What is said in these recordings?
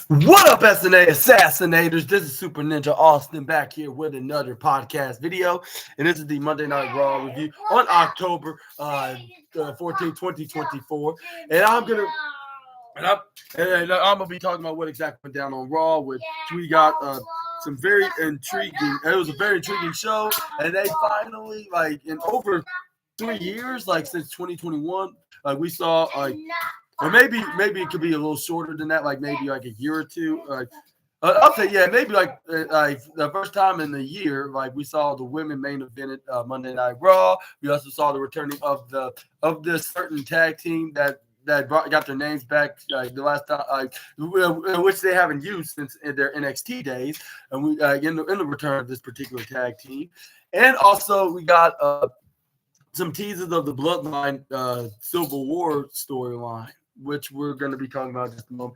What up, SNA Assassinators? This is Super Ninja Austin back here with another podcast video. And this is the Monday Night Raw review on October 14, 2024. And I'm going to and I'm gonna be talking about what exactly went down on Raw, which we got some very intriguing. It was a very intriguing show, and they finally, like, in over 3 years, like since 2021, like we saw, like, or maybe it could be a little shorter than that, like maybe like a year or two. Like I'll say, yeah, maybe like the first time in the year, like we saw the women main event at Monday Night Raw. We also saw the returning of this certain tag team that got their names back the last time, which they haven't used since their NXT days, and we in the return of this particular tag team, and also we got some teasers of the Bloodline Civil War storyline, which we're going to be talking about in just a moment.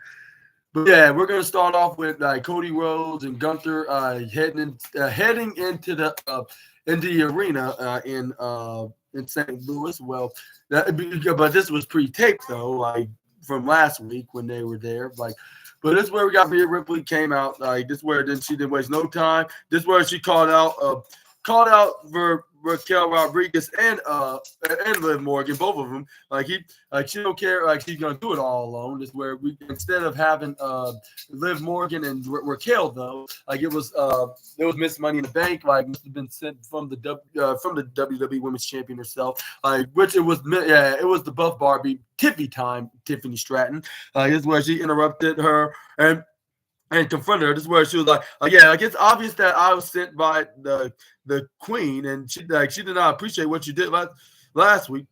But yeah, we're going to start off with Cody Rhodes and Gunther heading into the arena in St. Louis. Well, but this was pre-taped though, like from last week when they were there. Like, but this is where we got Rhea Ripley came out. Like this is where then she didn't waste no time. This is where she called out for Raquel Rodriguez and Liv Morgan, both of them. She don't care, like she's gonna do it all alone. This is where we, instead of having Liv Morgan and Raquel though, like it was Miss Money in the Bank, like must have been sent from the WWE Women's Champion herself, which it was the Buff Barbie Tiffany Stratton. This is where she interrupted her and confronted her. This is where she was like, it's obvious that I was sent by the queen, and she did not appreciate what you did last week.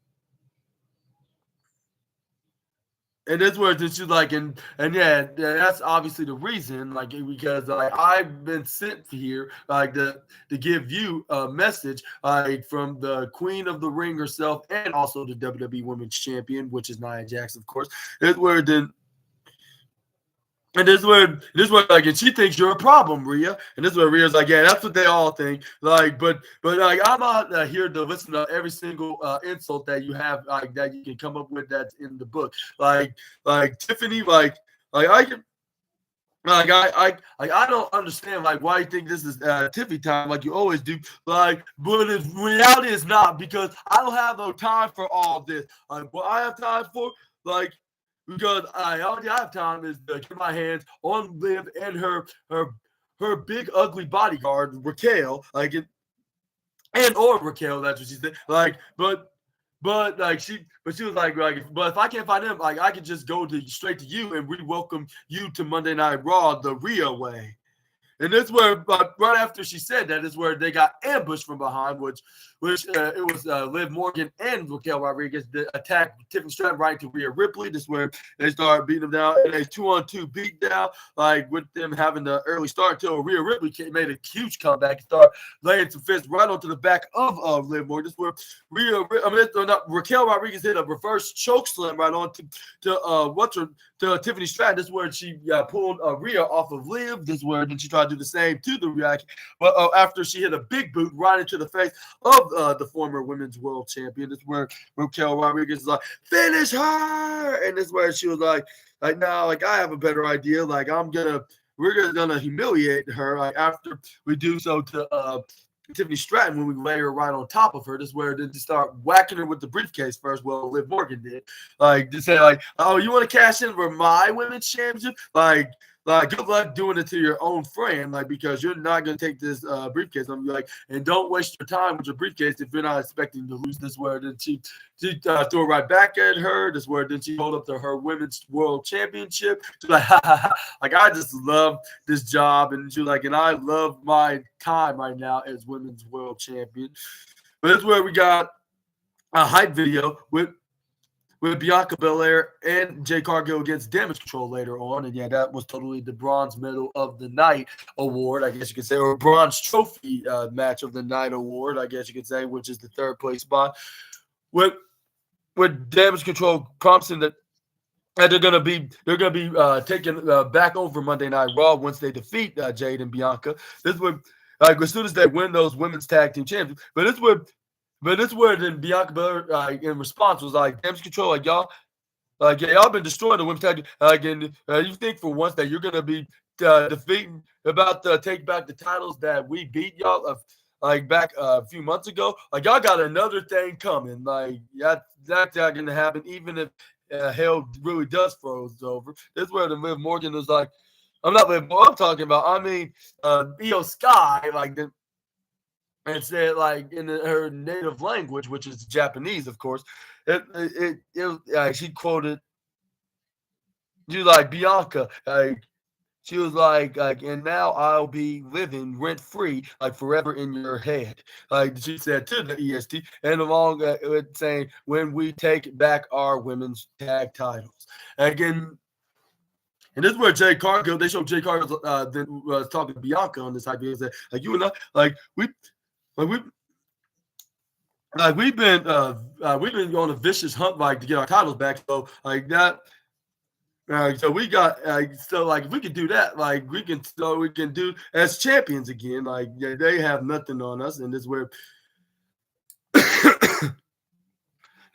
And this is where she's like, and that's obviously the reason, like, because I've been sent here, to give you a message, from the Queen of the Ring herself, and also the WWE Women's Champion, which is Nia Jax, of course. This is where then. And this is where and she thinks you're a problem, Rhea. And this is where Rhea's like, yeah, that's what they all think. But I'm not here to listen to every single insult that you have, that you can come up with that's in the book. Like Tiffany, I can. I don't understand why you think this is Tiffany time like you always do. But in reality it's not, because I don't have no time for all this. What I have time for, because all I have time is to get my hands on Liv and her big ugly bodyguard Raquel, or Raquel. That's what she said. But she was like, but if I can't find him, I could just go straight to you and re-welcome you to Monday Night Raw the Rhea way. And this is where, right after she said that, is where they got ambushed from behind, which it was Liv Morgan and Raquel Rodriguez that attacked Tiffany Stratton right to Rhea Ripley. This is where they started beating them down in a 2-on-2 beatdown, with them having the early start until Rhea Ripley made a huge comeback and started laying some fists right onto the back of Liv Morgan. This is where Raquel Rodriguez hit a reverse choke slam right on to Tiffany Stratton. This is where she pulled Rhea off of Liv. This is where then she tried to do the same to the reaction, but after she hit a big boot right into the face of the former women's world champion. This is where Raquel Rodriguez is like, finish her, and this is where she was like now, I have a better idea. We're gonna humiliate her after we do so to Tiffany Stratton when we lay her right on top of her. This is where they start whacking her with the briefcase first. Well, Liv Morgan did. To say oh, you want to cash in for my women's championship? Good luck doing it to your own friend, because you're not going to take this briefcase. I'm and don't waste your time with your briefcase if you're not expecting to lose. This where then she threw it right back at her. This where then she hold up to her women's world championship. She's like, ha, ha, ha. I just love this job, and she's and I love my time right now as women's world champion. But this is where we got a hype video with Bianca Belair and Jay Cargill against Damage Control later on. And that was totally the Bronze Medal of the Night award, I guess you could say, or Bronze Trophy Match of the Night award, I guess you could say, which is the third place spot. With Damage Control promising that they're gonna be taking back over Monday Night Raw once they defeat Jade and Bianca. This would as soon as they win those women's tag team championships. But this is where then Bianca Belair in response was Damage Control, y'all Like, yeah, y'all been destroying the women's tag. Again, you think for once that you're gonna be defeating about to take back the titles that we beat y'all of like back a few months ago? Like, y'all got another thing coming. Like, yeah, that's not gonna happen, even if hell really does froze over. This is where the Liv Morgan was like, I'm not Liv. What I'm talking about. I mean, Io Sky, like the. And said like in her native language, which is Japanese, of course. She quoted you like Bianca, like she was like, and now I'll be living rent free, like forever in your head, like she said to the EST, and along with saying when we take back our women's tag titles again. And this is where Jay Cargill, they showed Jay Cargill was talking to Bianca on this idea. That like you and I, like we we've been on a vicious hunt like to get our titles back. So like that, so we got so like if we could do that, like we can do as champions again. Like yeah, they have nothing on us, and this is where this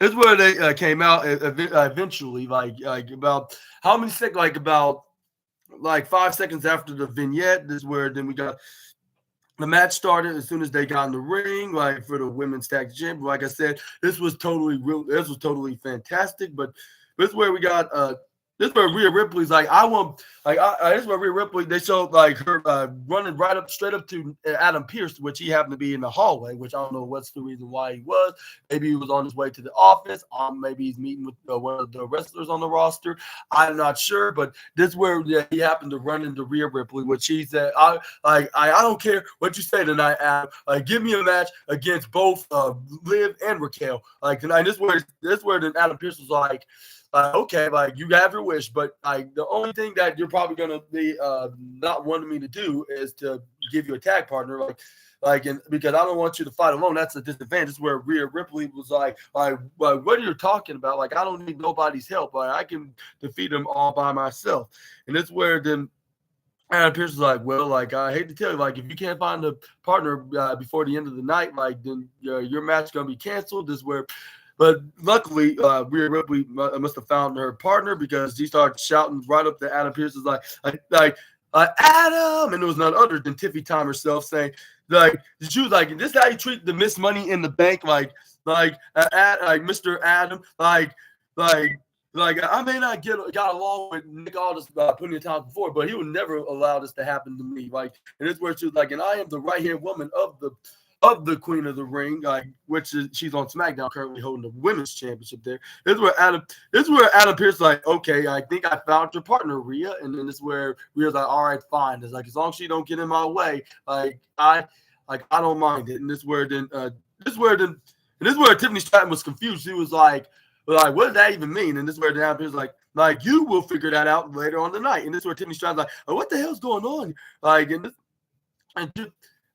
is where they came out eventually. Like about how many seconds? Like about like 5 seconds after the vignette. This is where then we got. The match started as soon as they got in the ring, like for the women's tag champion. Like I said, this was totally real. This was totally fantastic. But this is where we got. This is where Rhea Ripley's like, I want. Like, this is where Rhea Ripley. They showed like her running right up, straight up to Adam Pearce, which he happened to be in the hallway. Which I don't know what's the reason why he was. Maybe he was on his way to the office. Maybe he's meeting with one of the wrestlers on the roster. I'm not sure, but this is where he happened to run into Rhea Ripley, which he said, I don't care what you say tonight, Adam. Like, give me a match against both Liv and Raquel. Like tonight, this is where then Adam Pearce was like, okay, like you have your wish, but like the only thing that you're probably gonna be not wanting me to do is to give you a tag partner, and because I don't want you to fight alone. That's a disadvantage. Where Rhea Ripley was like, what are you talking about? Like, I don't need nobody's help. Like, I can defeat them all by myself. And it's where then Adam Pearce is like, well, like I hate to tell you, like if you can't find a partner before the end of the night, like then your match is gonna be canceled. This is where. But luckily, Rhea Ripley must have found her partner because she started shouting right up to Adam Pearce, Adam, and it was none other than Tiffy Time herself saying, like, she was like, this is how you treat the Miss Money in the Bank, like Mr. Adam, like I may not got along with Nick Aldis plenty of times before, but he would never allow this to happen to me. Like, and it's where she was like, and I am the right hand woman of the Queen of the Ring, like which is she's on SmackDown currently holding the women's championship there. This is where Adam Pearce is like, okay, I think I found your partner, Rhea. And then this is where Rhea's like, all right, fine. It's like as long as she don't get in my way, I don't mind it. And this is where Tiffany Stratton was confused. She was like, what does that even mean? And this is where Adam Pearce is like you will figure that out later on tonight. And this is where Tiffany Stratton's like, oh, what the hell's going on? Like, and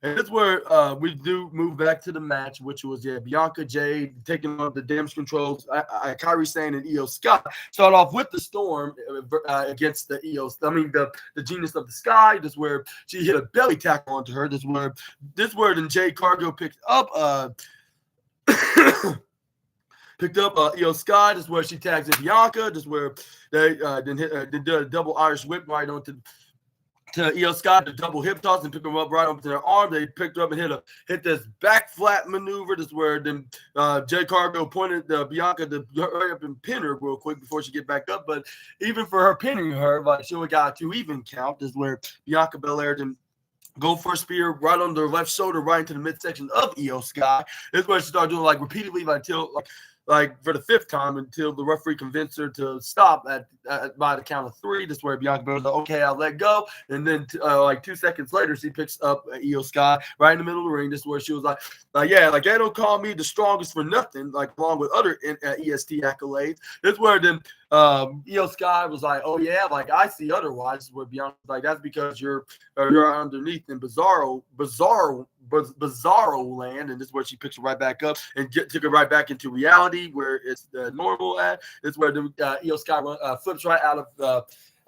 that's where we do move back to the match, which was Bianca Jade taking on the damage controls. Kairi Sane and Io Sky start off with the Storm against the the Genius of the Sky. This is where she hit a belly tackle onto her. This is where then Jade Cargill picked up Io Sky. This is where she tags in Bianca. This is where they did a double Irish whip right onto to Io Sky, the double hip toss and pick them up right up to their arm. They picked her up and hit this back flat maneuver. This is where then Jay Cargill pointed Bianca to hurry up and pin her real quick before she get back up. But even for her pinning her, like she only got a 2 even count. This is where Bianca Belair then go for a spear right on the left shoulder, right into the midsection of Io Sky. This is where she started doing like repeatedly until like for the 5th time until the referee convinced her to stop by the count of 3. This is where Bianca Belair's like, okay, I'll let go. And then like 2 seconds later, she picks up Io Sky right in the middle of the ring. This is where she was like, yeah, like they don't call me the strongest for nothing, like along with other EST accolades. This is where then Io Sky was like, oh yeah, like I see otherwise. This is where Bianca's like, that's because you're underneath in Bizarro land, and this is where she picks her right back up and took her right back into reality where it's normal at. It's where the Io Sky flips right out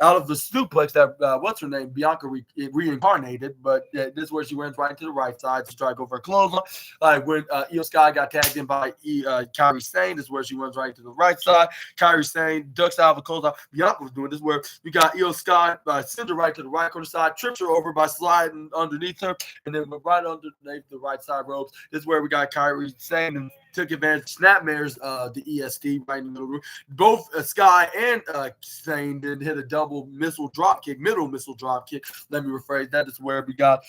out of the suplex that what's her name, Bianca reincarnated, but this is where she went right into the right side to try to go for a clothesline. Like when Io Sky got tagged in by Kairi Sane, this is where she went right to the right side. Kairi Sane ducks out of a clothesline. Bianca was doing this where we got Io Sky send her right to the right corner side, trips her over by sliding underneath her, and then went right underneath the right side ropes. This is where we got Kairi Sane and took advantage of Snapmare's the EST right in the middle room. Both Sky and Sane then hit a double middle missile drop kick. Let me rephrase that. Is where we got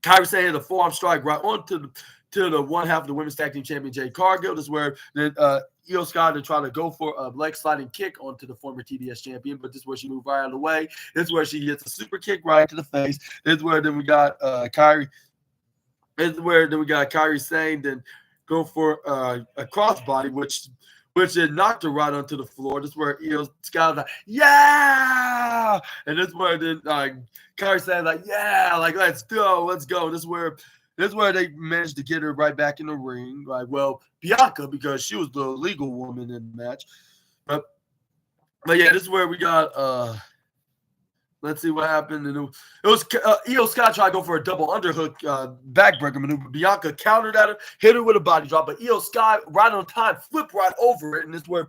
Kairi Sane hit a forearm strike right onto the one half of the women's tag team champion Jade Cargill. This is where then Io Sky to try to go for a leg sliding kick onto the former TBS champion, but this is where she moved right out of the way. This is where she hits a super kick right to the face. This is where then we got Kairi. This is where then we got Kairi Sane then go for a crossbody, which it knocked her right onto the floor. This is where Io Sky was like, yeah! And this is where then Kairi Sane like, yeah, like let's go. This is where they managed to get her right back in the ring. Like, well, Bianca, because she was the legal woman in the match. But yeah, this is where we got let's see what happened. And it was Io Sky tried to go for a double underhook backbreaker maneuver. Bianca countered at her, hit her with a body drop, but Io Sky right on time flipped right over it, and this is where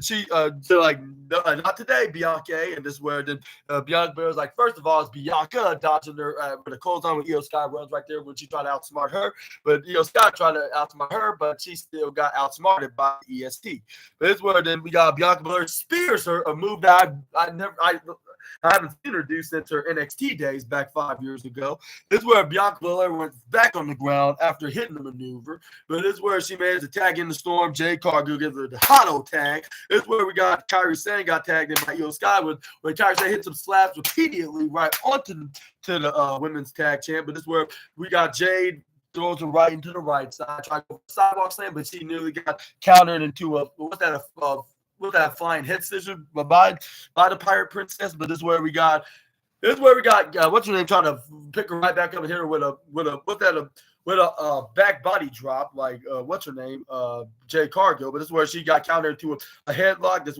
she like not today, Bianca. And this is where then Bianca was like, first of all, it's Bianca dodging her with a clothesline when Io Sky runs right there when she tried to outsmart her, but Io Sky tried to outsmart her, but she still got outsmarted by EST. But this is where then we got Bianca Belair spears her, a move that I haven't seen her do since her NXT days back 5 years ago. This is where Bianca Belair went back on the ground after hitting the maneuver. But this is where she managed to tag in the Storm. Jade Cargill gives her the Hotto tag. This is where we got Kairi Sane got tagged in by Io Sky when Kairi Sane hit some slaps repeatedly right onto the women's tag champ. But this is where we got Jade throws her right into the right side. Tried to go for sidewalk slam, but she nearly got countered into with that flying head scissors by the Pirate Princess. But this is where we got what's her name trying to pick her right back up and hit her with a back body drop, like what's her name, Jade Cargill. But this is where she got countered into a headlock. This is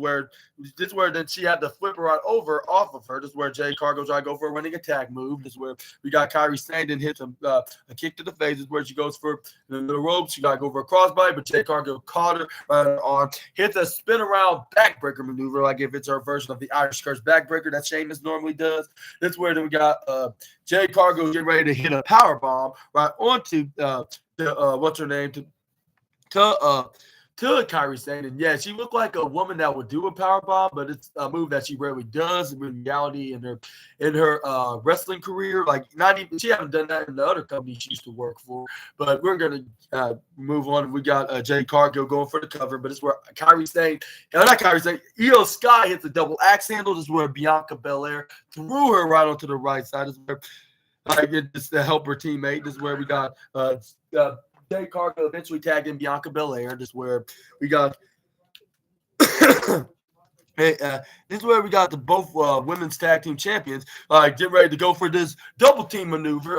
where then she had to flip her right over off of her. This is where Jade Cargill tried to go for a running attack move. This is where we got Kairi Sane and hits a kick to the face. This is where she goes for the ropes. She got to go for a crossbody, but Jade Cargill caught her right on her arm. Hits a spin around backbreaker maneuver, like if it's her version of the Irish Curse backbreaker that Sheamus normally does. This is where then we got Jade Cargill getting ready to hit a power bomb right onto what's her name to Kairi Sane. And yeah, she looked like a woman that would do a power bomb, but it's a move that she rarely does in reality in her wrestling career. Like she haven't done that in the other company she used to work for. But we're gonna move on. We got Jade Cargill going for the cover, but it's where Io Sky hits a double axe handle. This is where Bianca Belair threw her right onto the right side. This is where just to help her teammate. This is where we got Jade Cargill eventually tagged in Bianca Belair. This is where we got this is where we got the both women's tag team champions getting ready to go for this double team maneuver.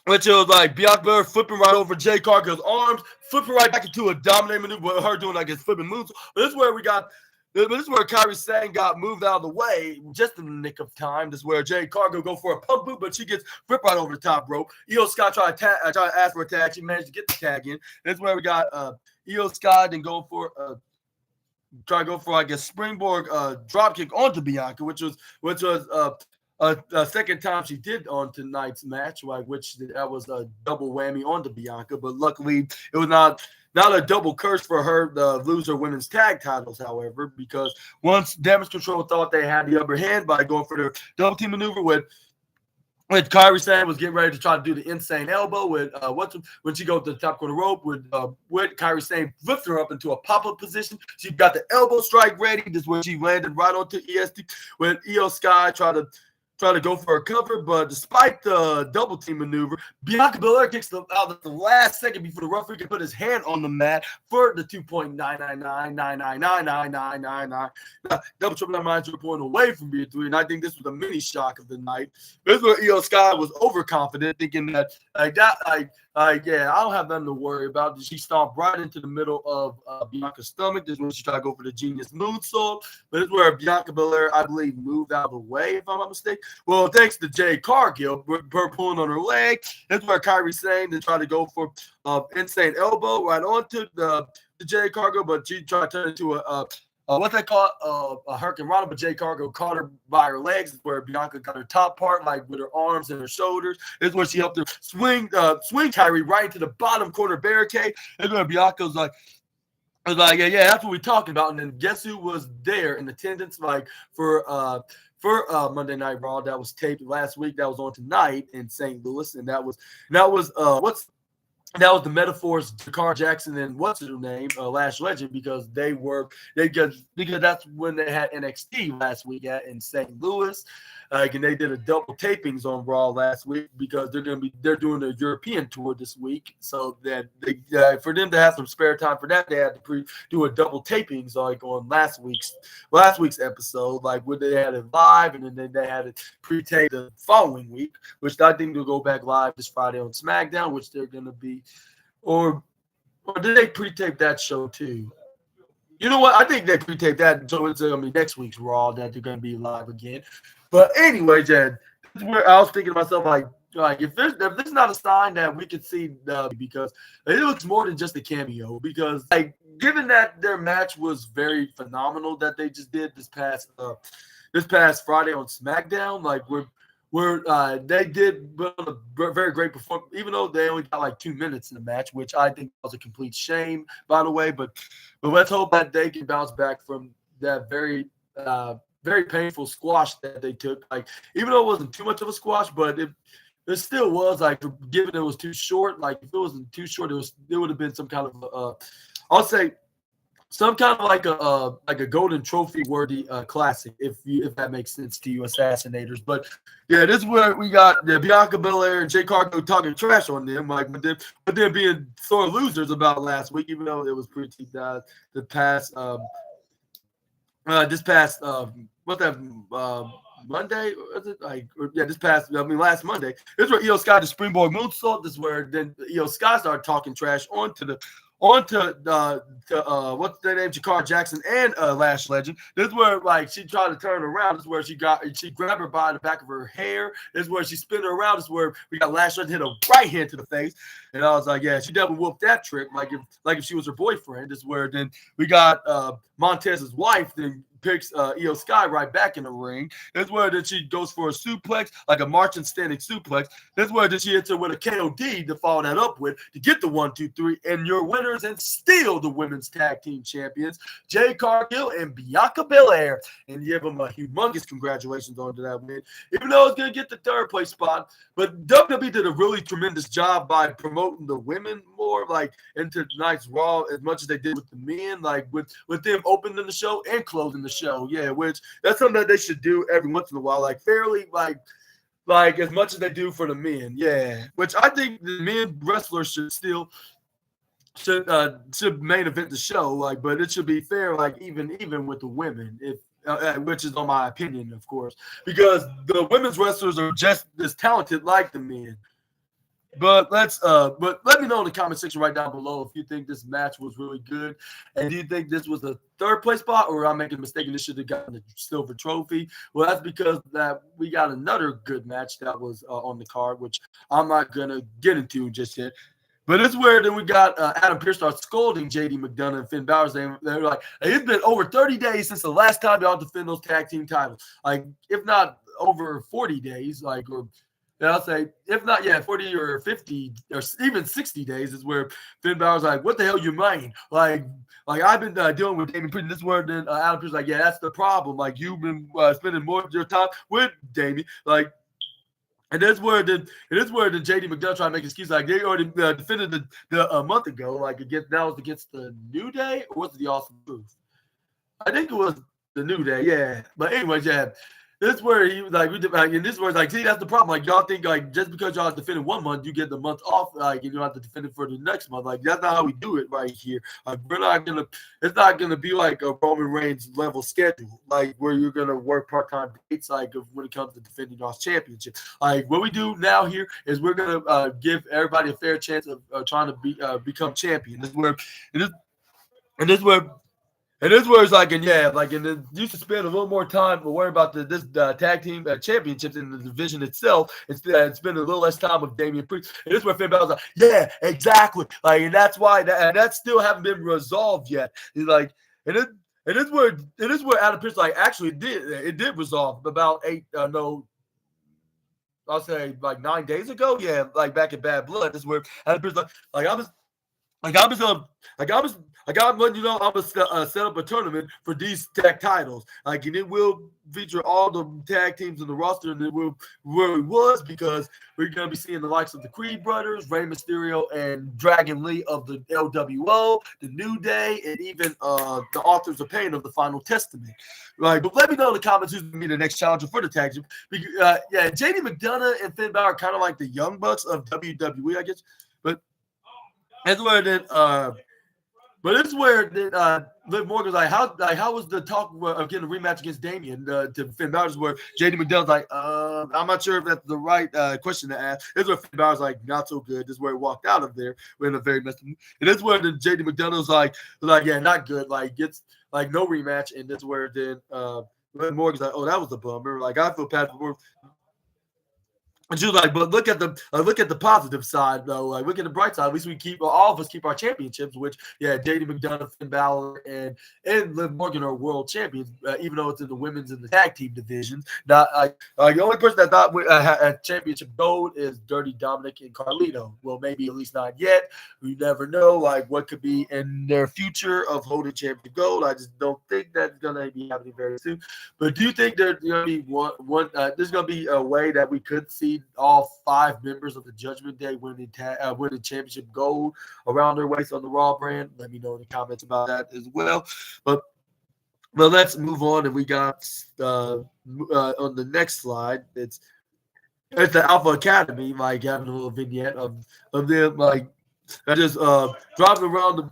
Which it was like Bianca Belair flipping right over Jade Cargill's arms, flipping right back into a dominating maneuver with her doing like his flipping moves. But this is where Kairi Sane got moved out of the way just in the nick of time. This is where Jade Cargill go for a pump boot, but she gets flipped right over the top rope. Io Sky try to ask for a tag. She managed to get the tag in. This is where we got Io Sky then go for like a springboard drop kick onto Bianca, which was a second time she did on tonight's match, which that was a double whammy onto Bianca. But luckily, it was not a double curse for her to lose her women's tag titles, however, because once Damage Control thought they had the upper hand by going for their double team maneuver when Kairi Sane was getting ready to try to do the insane elbow when she goes to the top corner rope with Kairi Sane lifts her up into a pop-up position. She got the elbow strike ready. This is where she landed right onto EST when Io Sky tried to try to go for a cover, but despite the double team maneuver, Bianca Belair kicks out at the last second before the referee can put his hand on the mat for the 2.999999999. Double triple nine minus 2 away from being 3, and I think this was a mini shock of the night. This is where Io Sky was overconfident, thinking that yeah, I don't have nothing to worry about. She stomped right into the middle of Bianca's stomach. This is when she tried to go for the genius moonsault. But it's where Bianca Belair, I believe, moved out of the way, if I'm not mistaken. Well, thanks to Jade Cargill, her pulling on her leg. That's where Kairi Sane to try to go for insane elbow right onto the Jade Cargill, but she tried to turn it into what they call a hurricane rana, but Jade Cargill caught her by her legs, where Bianca got her top part, like with her arms and her shoulders. This is where she helped her swing Kairi right into the bottom corner barricade. And where Bianca was like, yeah, that's what we're talking about. And then guess who was there in attendance, like for Monday Night Raw that was taped last week, that was on tonight in St. Louis, and that was the Metaphors, Jakar Jackson, and what's her name, Lash Legend, because because that's when they had NXT last week in St. Louis, and they did a double tapings on Raw last week because they're doing a European tour this week, so that for them to have some spare time for that, they had to do a double tapings like on last week's episode, like where they had it live and then they had it pre-taped the following week, which I think will go back live this Friday on SmackDown, which they're going to be. Or did they pre-tape that show too? You know what? I think they pre-taped that, so it's going to be next week's Raw that they're going to be live again. But anyway, Jed, that's where I was thinking to myself, like if this is not a sign that we could see because it looks more than just a cameo. Because given that their match was very phenomenal that they just did this past Friday on SmackDown, where they did a very great performance, even though they only got 2 minutes in the match, which I think was a complete shame, by the way. But let's hope that they can bounce back from that very painful squash that they took. Even though it wasn't too much of a squash, but it still was given it was too short. If it wasn't too short, it would have been some kind of I'll say some kind of like a golden trophy worthy classic, if that makes sense to you, Assassinators. But yeah, this is where we got Bianca Belair and Jay Cargill talking trash on them, but they're being sore losers about last week, even though it was pretty Monday, was it last Monday. This is where Io Sky, the springboard moonsault. This is where then Io Sky started talking trash onto what's their name, Jakar Jackson and Lash Legend. This is where she tried to turn around. This is where she grabbed her by the back of her hair. This is where she spun her around. This is where we got Lash Legend hit a right hand to the face. And I was like, yeah, she definitely whooped that trick if she was her boyfriend. This is where then we got Montez's wife then picks Io Sky right back in the ring. That's where then she goes for a suplex, like a marching standing suplex. That's where then she hits her with a KOD to follow that up with to get the 1, 2, 3. And your winners and still the women's tag team champions, Jade Cargill and Bianca Belair. And give them a humongous congratulations on to that win. Even though it's going to get the third place spot. But WWE did a really tremendous job by promoting the women more, into tonight's Raw as much as they did with the men, with them opening the show and closing the show. Yeah, which that's something that they should do every once in a while, fairly as much as they do for the men. Yeah, which I think the men wrestlers should main event the show, but it should be fair, even with the women, if which is on my opinion, of course, because the women's wrestlers are just as talented like the men. But let me know in the comment section right down below if you think this match was really good, and do you think this was a third place spot, or I'm making a mistake and this should have gotten the silver trophy? Well, that's because that we got another good match that was on the card, which I'm not gonna get into just yet. But it's where then we got Adam Pearce starts scolding JD McDonough and Finn Balor's name. They're like, hey, it's been over 30 days since the last time y'all defend those tag team titles. If not over 40 days, I'll say, if not, 40 or 50 or even 60 days is where Finn Balor's like, what the hell you mean? I've been dealing with Damian Priest. This word, then Adam Pearce yeah, that's the problem. You've been spending more of your time with Damian. And that's where the JD McDonough trying to make excuses. They already defended a month ago. Against the New Day, or was it the Awesome Truth? I think it was the New Day. Yeah. But anyways, yeah. This is where he was like, we did, like, and this is where it's like, see, that's the problem. Like, y'all think like just because y'all defended 1 month, you get the month off, like you don't have to defend it for the next month. Like that's not how we do it right here. Like we're not gonna, it's not gonna be like a Roman Reigns level schedule, like where you're gonna work part-time dates, like when it comes to defending y'all's championship. Like what we do now here is we're gonna give everybody a fair chance of trying to become champion. This is where, and this, and this is where. And this where it's like, and yeah, like, and then you should spend a little more time worrying about this tag team championships in the division itself. And spend a little less time with Damian Priest. And this is where Finn Balor's like, yeah, exactly. And that's why, and that still haven't been resolved yet. He's like, and this is where Adam Pearce like actually it did resolve about I'll say like 9 days ago. Yeah, like back in Bad Blood. This is where Adam Pearce like I'm just. I'm letting you know I'm gonna set up a tournament for these tag titles. Like, and it will feature all the tag teams in the roster, and it will where it was because we're gonna be seeing the likes of the Creed brothers, Rey Mysterio, and Dragon Lee of the LWO, the New Day, and even the Authors of Pain of the Final Testament. Right, but let me know in the comments who's gonna be the next challenger for the tag team. Yeah, JD McDonough and Finn Balor are kind of like the young bucks of WWE, I guess, but. That's where then, but it's where then Liv Morgan's like, how was the talk of getting a rematch against Damian to Finn Balor's where JD McDonough's like, I'm not sure if that's the right question to ask. This is where Finn Balor's like, not so good. This is where he walked out of there. We're in a very messy. And this is where then JD McDonough's like, yeah, not good. Like gets like no rematch. And this is where then Liv Morgan's like, oh, that was a bummer. Like I feel bad for. And she was like, but look at the positive side though. Like look at the bright side. At least we keep all of us keep our championships. Which JD McDonough, Finn Balor, and Liv Morgan are world champions, even though it's in the women's and the tag team divisions. Not the only person that thought had championship gold is Dirty Dominic and Carlito. Well, maybe at least not yet. We never know. Like what could be in their future of holding championship gold. I just don't think that's gonna be happening very soon. But do you think there's gonna be there's gonna be a way that we could see all 5 members of the Judgment Day winning championship gold around their waist on the Raw brand? Let me know in the comments about that as well. But let's move on, and we got on the next slide. It's the Alpha Academy, like having a little vignette of them like just driving around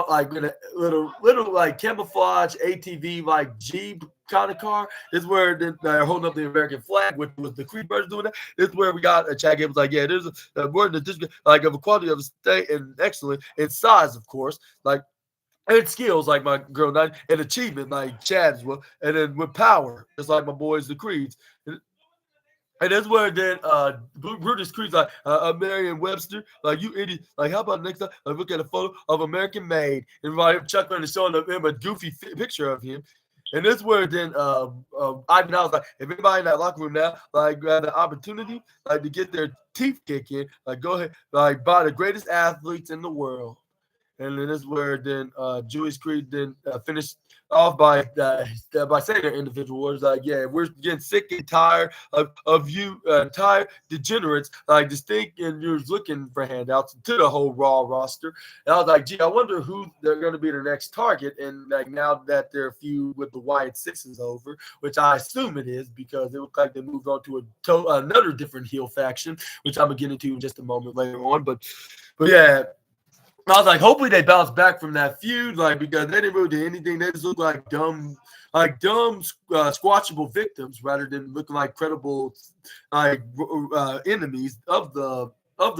like in a little like camouflage ATV like Jeep kind of car. This is where they're holding up the American flag, which was the Creed brothers doing that. This is where we got Chad Gable's like, yeah, there's a word in the like of equality of state and excellence in size, of course, like and skills like my girl and achievement like Chad as well, and then with power, just like my boys the Creeds. And that's where then Brutus Creed's like, Merriam-Webster, like, you idiot. Like, how about next time I look at a photo of American Made and right chuckling and showing him a goofy picture of him. And that's where then Ivan was like, if anybody in that locker room now, like, got the opportunity, like, to get their teeth kicked in, like, go ahead, like, buy the greatest athletes in the world. And then this is where then Julius Creed then finished off by saying their individual words like, yeah, we're getting sick and tired of you tired degenerates like just thinking you're looking for handouts to the whole Raw roster. And I was like, gee, I wonder who they're going to be their next target. And like now that their feud with the Wyatt Six is over, which I assume it is because it looked like they moved on to another different heel faction, which I'm going to get into in just a moment later on. But yeah. I was like, hopefully they bounce back from that feud, like because they didn't really do anything. They just look like dumb, squashable victims rather than looking like credible, like enemies of the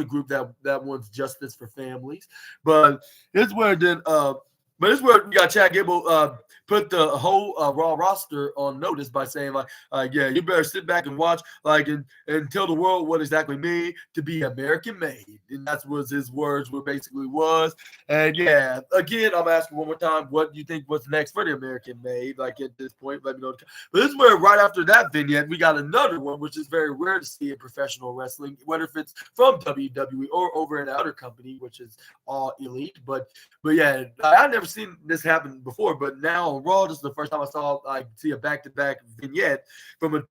group that wants justice for families. But it's where then, but it's where we got Chad Gable put the whole Raw roster on notice by saying like, yeah, you better sit back and watch, like, and tell the world what exactly mean to be American made. And that's what his words were basically was. And yeah, again, I'm asking one more time, what do you think was next for the American made? Like at this point, let me know. But this is where right after that vignette, we got another one, which is very rare to see in professional wrestling, whether if it's from WWE or over in another company, which is all elite. But yeah, I've never seen this happen before, but now on Raw, this is the first time I saw see a back-to-back vignette from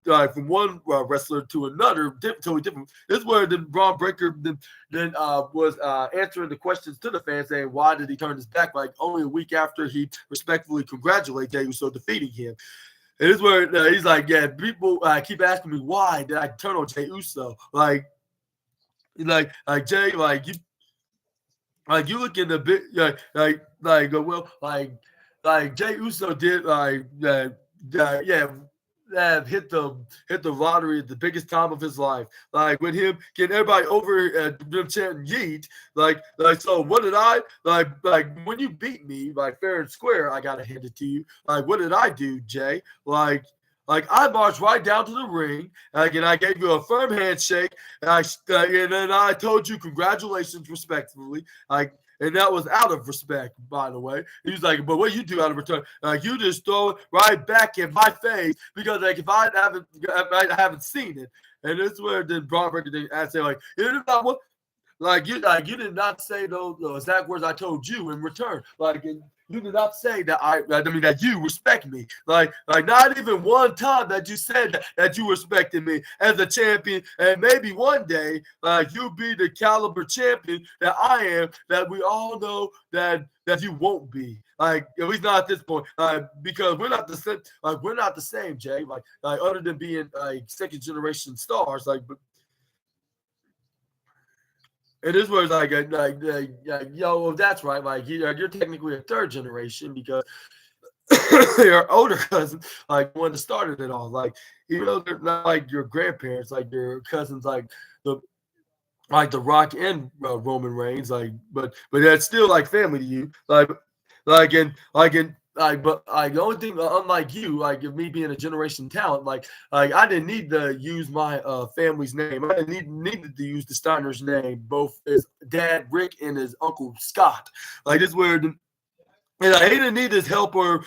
one wrestler to another, totally different. This is where then Braun Breaker then was answering the questions to the fans, saying why did he turn his back? Like only a week after he respectfully congratulated Jey Uso defeating him. And this is where he's like, yeah, people keep asking me why did I turn on Jey Uso? Like Jay, you look in the bit well, like Jey Uso did yeah. Hit the lottery at the biggest time of his life. Like with him getting everybody over them chanting yeet. Like so what did I like when you beat me like fair and square, I gotta hand it to you. Like what did I do, Jay? Like I marched right down to the ring, and I gave you a firm handshake, and then I told you congratulations respectfully, and that was out of respect, by the way. He was like, but what you do out of return? You just throw it right back in my face because like if I haven't seen it, and this is where then Braun Breaker did say like, you know what? You did not say those exact words I told you in return. You did not say that that you respect me. Like not even one time that you said that you respected me as a champion. And maybe one day, you'll be the caliber champion that I am, that we all know that you won't be. Like at least not at this point. Because we're not the same. Like we're not the same, Jay. Like other than being second generation stars, but it is where it's yo, that's right. Like you're technically a third generation because your older cousin one that started it all. Like they're not like your grandparents, like your cousins, the Rock and Roman Reigns. But that's still like family to you. But the only thing, unlike you, of me being a generation talent, I didn't need to use my family's name. I didn't needed to use the Steiner's name, both his dad Rick and his uncle Scott. This is where, and he didn't need his help he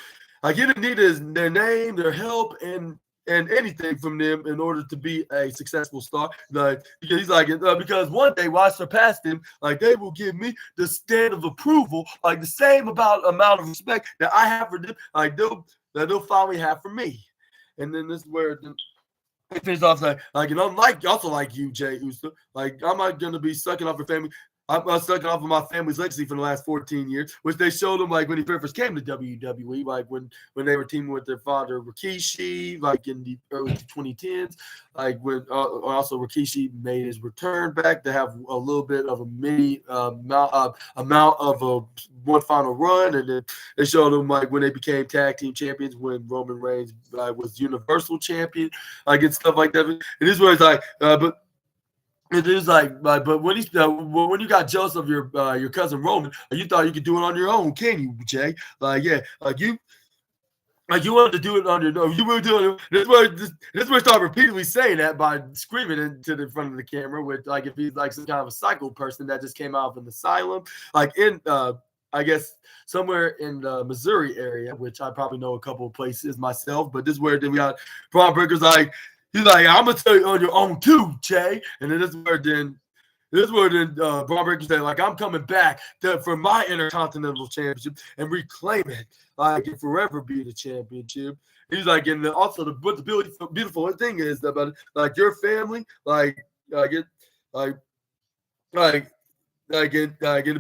didn't need their name, their help, and anything from them in order to be a successful star. Because he's because one day when I surpass them, they will give me the stamp of approval, the same amount of respect that I have for them, they'll finally have for me. And then this is where it finishes off and I'm also like you, Jey Uso. I'm not gonna be sucking off your family. I'm sucking off of my family's legacy for the last 14 years, which they showed him when he first came to WWE, when they were teaming with their father Rikishi, in the early 2010s, when also Rikishi made his return back to have a little bit of a mini amount of a one final run, and then they showed him when they became tag team champions when Roman Reigns was Universal Champion, and stuff like that. And this is where it's but. It is but when you got jealous of your cousin Roman, you thought you could do it on your own, can you, Jay? You wanted to do it on your own. You were doing it. This is where I start repeatedly saying that by screaming into the front of the camera with if he's some kind of a psycho person that just came out of an asylum, in I guess somewhere in the Missouri area, which I probably know a couple of places myself. But this is where then we got Braun Breaker's he's I'm gonna tell you on your own too, Jay. And then this is where Braun Breaker said, I'm coming back for my Intercontinental Championship and reclaim it, and forever be the championship. He's and also the beautiful thing is about your family, and the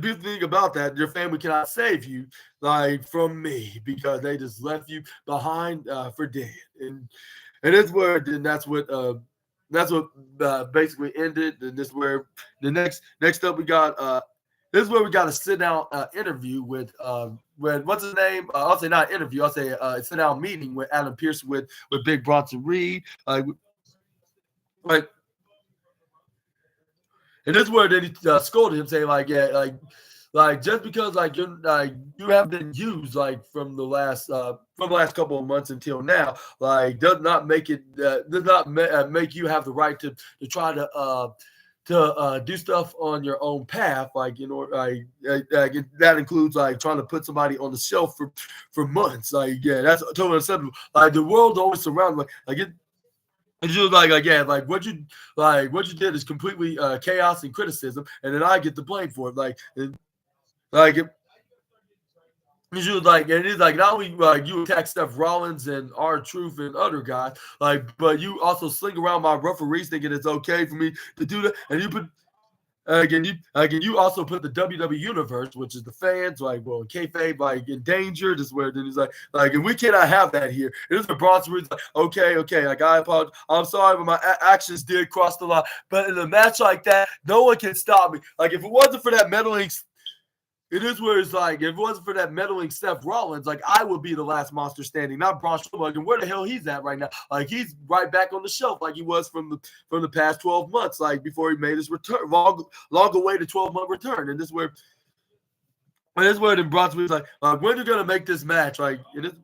beautiful thing about that, your family cannot save you from me because they just left you behind for dead. And that's what basically ended. And this is where the next up we got this is where we got a sit down interview with what's his name? I'll say not interview. I'll say a sit down meeting with Adam Pearce with Big Bronson Reed. And this is where then he scolded him, saying just because you have been used from the last couple of months until now, does not make it make you have the right to try to do stuff on your own path, that includes trying to put somebody on the shelf for months. That's totally acceptable. The world always surrounds it's just what you did is completely chaos and criticism, and then I get the blame for it. It's just and it's not only you attack Seth Rollins and R-Truth and other guys, but you also sling around my referees thinking it's okay for me to do that, and you put Again, you also put the WWE universe, which is the fans, like, well, kayfabe, like, in danger. This is where then he's like, and we cannot have that here. It is a Bronson Reed's like, okay, like, I apologize. I'm sorry, but my actions did cross the line. But in a match like that, no one can stop me. Like, if it wasn't for that meddling, it is where it's like, if it wasn't for that meddling Seth Rollins, like, I would be the last monster standing, not Braun Strowman. And where the hell he's at right now? Like, he's right back on the shelf, like he was from the past 12 months, like before he made his return, long awaited 12-month return. And this is where then Bronson was like, when are you gonna make this match? Like, it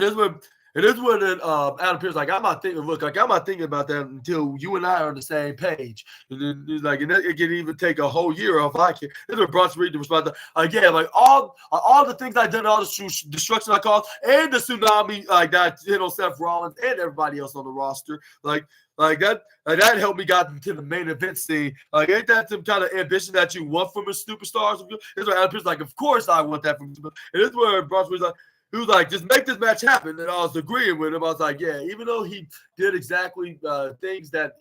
is where then Adam Pearce like, I'm not thinking about that until you and I are on the same page. And then he's like, and it can even take a whole year if I can. This is where Bronson Reed responds again, like, all the things I done, all the destruction I caused, and the tsunami like that hit on Seth Rollins and everybody else on the roster, like that helped me got into the main event scene. Like, ain't that some kind of ambition that you want from a superstars? This is where Adam Pearce like, of course I want that from you. And this is where Bronson Reed's like, he was like, just make this match happen. And I was agreeing with him. I was like, yeah, even though he did exactly things that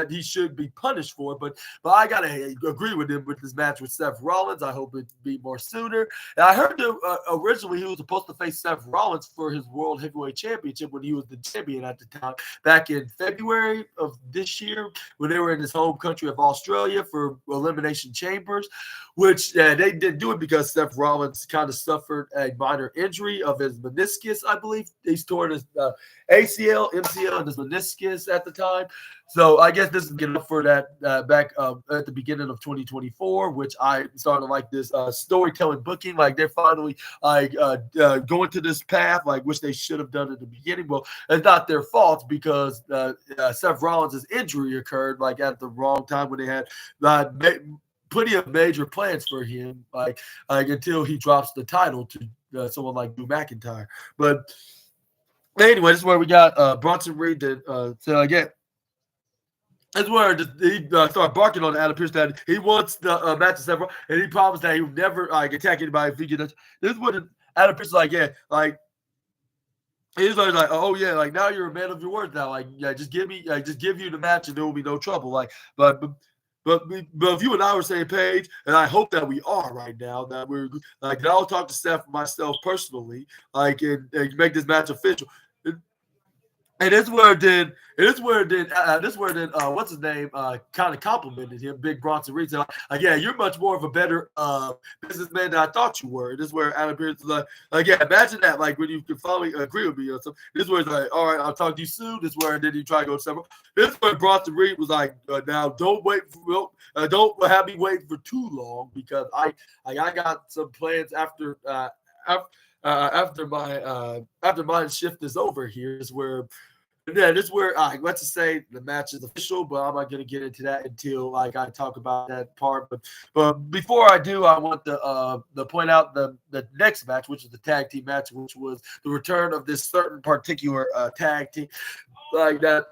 he should be punished for, but I got to agree with him with this match with Seth Rollins. I hope it be more sooner. And I heard that originally he was supposed to face Seth Rollins for his World Heavyweight Championship when he was the champion at the time, back in February of this year, when they were in his home country of Australia for Elimination Chambers, which they didn't do it because Seth Rollins kind of suffered a minor injury of his meniscus, I believe. He's torn his ACL, MCL, and his meniscus at the time. So I guess this is getting up for that back at the beginning of 2024, which I started like this storytelling booking. Like, they're finally going to this path, like, which they should have done at the beginning. Well, it's not their fault because Seth Rollins' injury occurred like at the wrong time when they had plenty of major plans for him, like until he drops the title to someone like Drew McIntyre. But anyway, this is where we got Bronson Reed. So again, that's where he started barking on Adam Pearce that he wants the match to several, and he promised that he would never attack anybody if he gets. This is what Adam Pearce is like. Yeah, like. He's like, oh yeah, like, now you're a man of your word now. Like, yeah, just give you the match and there will be no trouble. Like, but if you and I were saying page, and I hope that we are right now, that we're like, I'll talk to Steph myself personally, like, and make this match official. And this is where then what's his name kind of complimented him, Big Bronson Reed. Said, like, yeah, you're much more of a better businessman than I thought you were. This is where Adam Pearce is like, yeah, imagine that, like, when you can finally agree with me or something. This is where it's like, all right, I'll talk to you soon. This is where then you try to go several. This is where Bronson Reed was like, now don't have me wait for too long, because I got some plans after my shift is over here. Is where. Yeah, this is where let's just say the match is official, but I'm not going to get into that until I talk about that part. But before I do, I want to point out the next match, which is the tag team match, which was the return of this certain particular tag team, like that.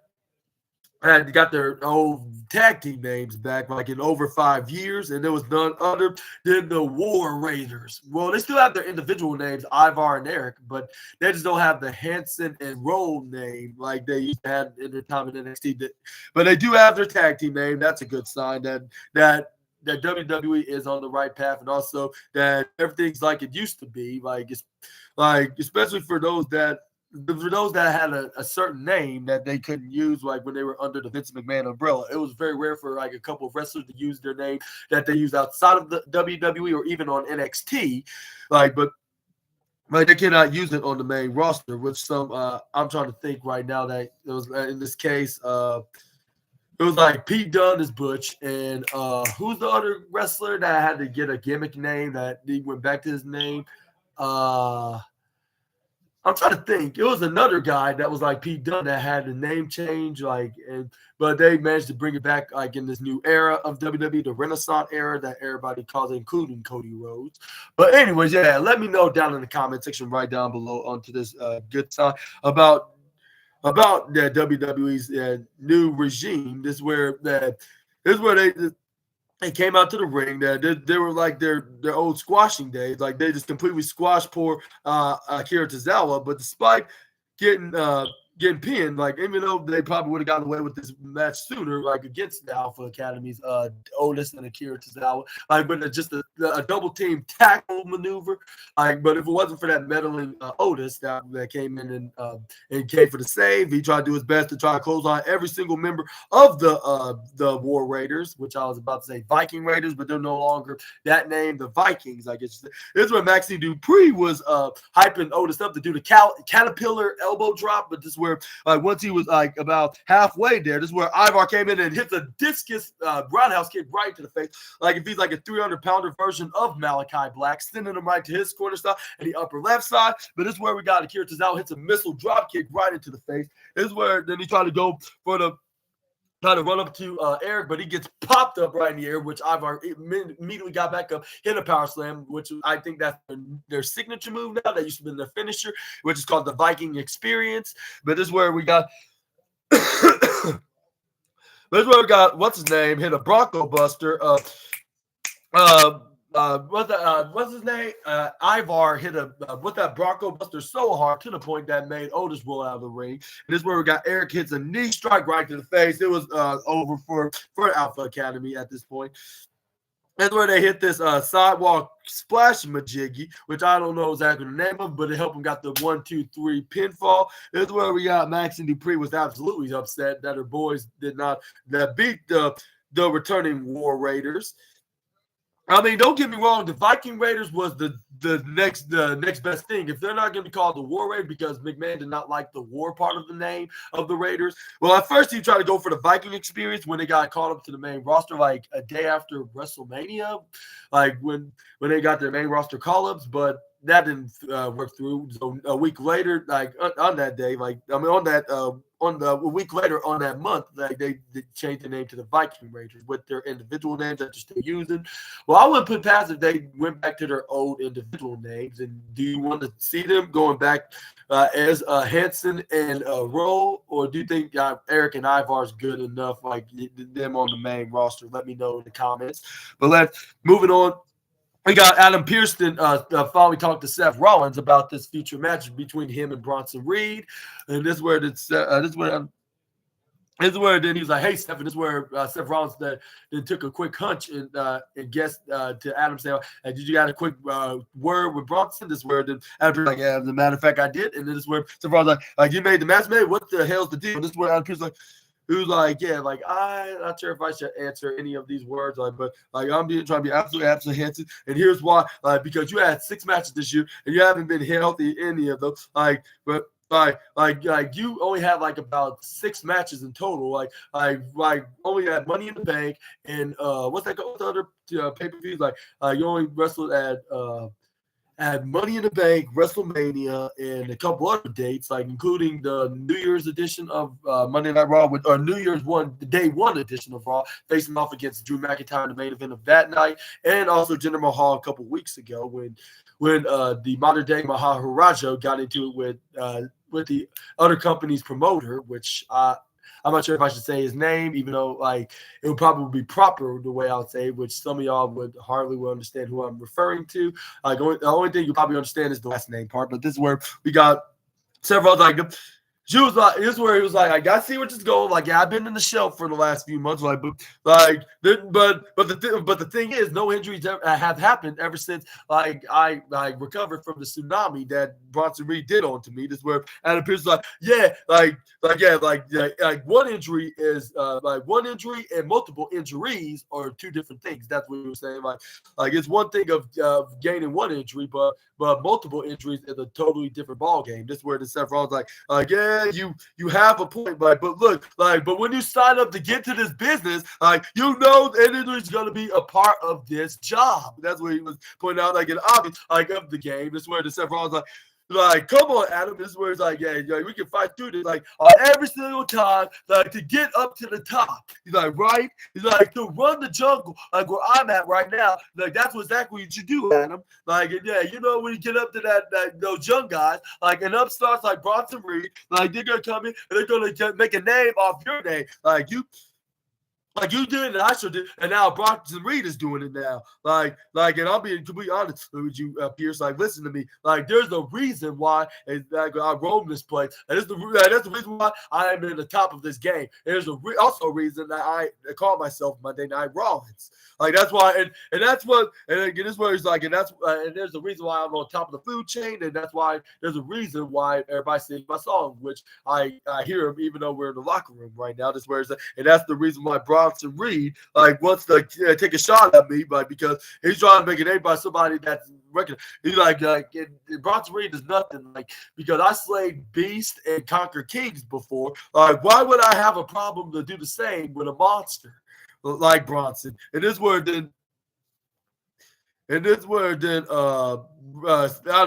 And got their old tag team names back like in over 5 years, and there was none other than the War Raiders. Well, they still have their individual names, Ivar and Eric, but they just don't have the Hanson and Roll name like they used to have in their time in NXT. But they do have their tag team name. That's a good sign that WWE is on the right path, and also that everything's like it used to be. Like, it's like, especially for those that had a certain name that they couldn't use, like when they were under the Vince McMahon umbrella. It was very rare for like a couple of wrestlers to use their name that they use outside of the WWE or even on NXT. But they cannot use it on the main roster, which some I'm trying to think right now that it was in this case it was like Pete Dunne is Butch, and who's the other wrestler that had to get a gimmick name that he went back to his name? I'm trying to think. It was another guy that was like Pete Dunne that had a name change, but they managed to bring it back like in this new era of WWE, the Renaissance era that everybody calls it, including Cody Rhodes. But anyways, yeah, let me know down in the comment section right down below onto this good time about the WWE's new regime. This is where they came out to the ring. They were like their old squashing days. Like, they just completely squashed poor Akira Tozawa. But despite getting getting pinned. Like, even though they probably would have gotten away with this match sooner, like against the Alpha Academy's Otis and Akira Tozawa, like, but just a double team tackle maneuver. Like, but if it wasn't for that meddling Otis that came in and came for the save, he tried to do his best to try to close on every single member of the War Raiders, which I was about to say Viking Raiders, but they're no longer that name, the Vikings. I guess this is where Maxine Dupree was hyping Otis up to do the caterpillar elbow drop, but this is where once he was like about halfway there, this is where Ivar came in and hit the discus roundhouse kick right to the face, like if he's like a 300-pounder version of Malachi Black, sending him right to his corner style and the upper left side. But this is where we got Akira Tozawa hits a missile drop kick right into the face. This is where then he tried to go for the trying to run up to Eric, but he gets popped up right in the air, which Ivar immediately got back up, hit a power slam, which I think that's their signature move now. That used to be their finisher, which is called the Viking Experience. But this is where we got what's his name, hit a Bronco Buster. What's his name? Ivar hit with that Bronco Buster so hard to the point that made Otis roll out of the ring. And this is where we got Eric hits a knee strike right to the face. It was over for Alpha Academy at this point. That's where they hit this sidewalk splash majiggy, which I don't know exactly the name of, but it helped them got the 1, 2, 3 pinfall. This is where we got Max and Dupree was absolutely upset that her boys did not beat the returning War Raiders. I mean, don't get me wrong. The Viking Raiders was the next best thing. If they're not going to be called the War Raiders because McMahon did not like the war part of the name of the Raiders. Well, at first he tried to go for the Viking Experience when they got called up to the main roster, like a day after WrestleMania, like when they got their main roster call-ups, but that didn't work through. So a week later, like on that day, on the week later on that month, like they changed the name to the Viking Raiders with their individual names that they're still using. Well, I wouldn't put past if they went back to their old individual names. And do you want to see them going back as Hanson and Rowe, or do you think Eric and Ivar is good enough, like them on the main roster? Let me know in the comments. But moving on. We got Adam Pearson finally talked to Seth Rollins about this future match between him and Bronson Reed, and this is where then he was like, "Hey, Seth," and this is where Seth Rollins then took a quick hunch and guessed to Adam saying, hey, "Did you got a quick word with Bronson?" This is where then Adam like, "Yeah, as a matter of fact, I did," and then this is where Seth Rollins like, "You made the match, man. What the hell's the deal?" And this is where Adam Pearson like. Who's like, yeah, like I'm not sure if I should answer any of these words, but I'm trying to be absolutely handsome. And here's why, because you had 6 matches this year and you haven't been healthy in any of them. But you only have like about 6 matches in total. Like only had Money in the Bank and what's that called? The other pay-per-views? You only wrestled at Money in the Bank, WrestleMania, and a couple other dates, like including the New Year's edition of Monday Night Raw, or New Year's Day 1 edition of Raw, facing off against Drew McIntyre in the main event of that night, and also Jinder Mahal a couple weeks ago when the modern day Maharaja got into it with the other company's promoter, which I'm not sure if I should say his name, even though it would probably be proper the way I would say it, which some of y'all would hardly understand who I'm referring to. The only thing you probably understand is the last name part, but this is where we got several she was like, this is where he was like, I gotta see where this is going. Like, yeah, I've been in the shelf for the last few months. But the thing is, no injuries have happened ever since I recovered from the tsunami that Bronson Reed did on to me. This is where Adam Pearce was like, one injury is one injury and multiple injuries are 2 different things. That's what he was saying. Like it's one thing of gaining one injury, but multiple injuries is a totally different ball game. This is where the Seth Rollins yeah, you have a point, but look, but when you sign up to get to this business, the injury is gonna be a part of this job. That's what he was pointing out, an obvious of the game. This is where the Seth Rollins come on, Adam. This is where it's yeah, we can fight through this, every single time, to get up to the top. He's right? He's to run the jungle, where I'm at right now. That's exactly what you do, Adam. Yeah, when you get up to those young guys, and upstarts like Bronson Reed, they're gonna come in and they're gonna make a name off your name. Like you did, and I should do, and now Bronson Reed is doing it now. And I'll be completely honest with you, Pierce. Like, listen to me. Like, there's a reason why I roam this place, and that's the reason why I am in the top of this game. There's also a reason that I call myself Monday Night Rollins. Like that's why, and that's what, and again, this is where it's like, and that's, and there's a reason why I'm on top of the food chain, and that's why there's a reason why everybody sings my song, which I hear them even though we're in the locker room right now. This where it's, and that's the reason why Bronson Reed like wants to take a shot at me, but because he's trying to make it by somebody that's recognized. He's like Bronson Reed is nothing like because I slayed beasts and conquered kings before. Like, why would I have a problem to do the same with a monster like Bronson? And this where then Adam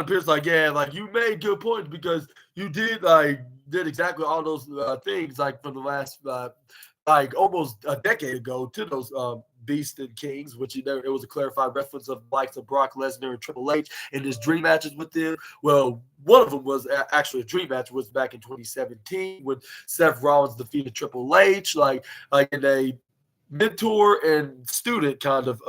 Pierce like, yeah, like you made good points because you did exactly all those things like from the last like almost a decade ago to those Beast and Kings, which it was a clarified reference of the likes of Brock Lesnar and Triple H in his dream matches with them. Well, one of them was actually a dream match, was back in 2017 when Seth Rollins defeated Triple H, like in a mentor and student kind of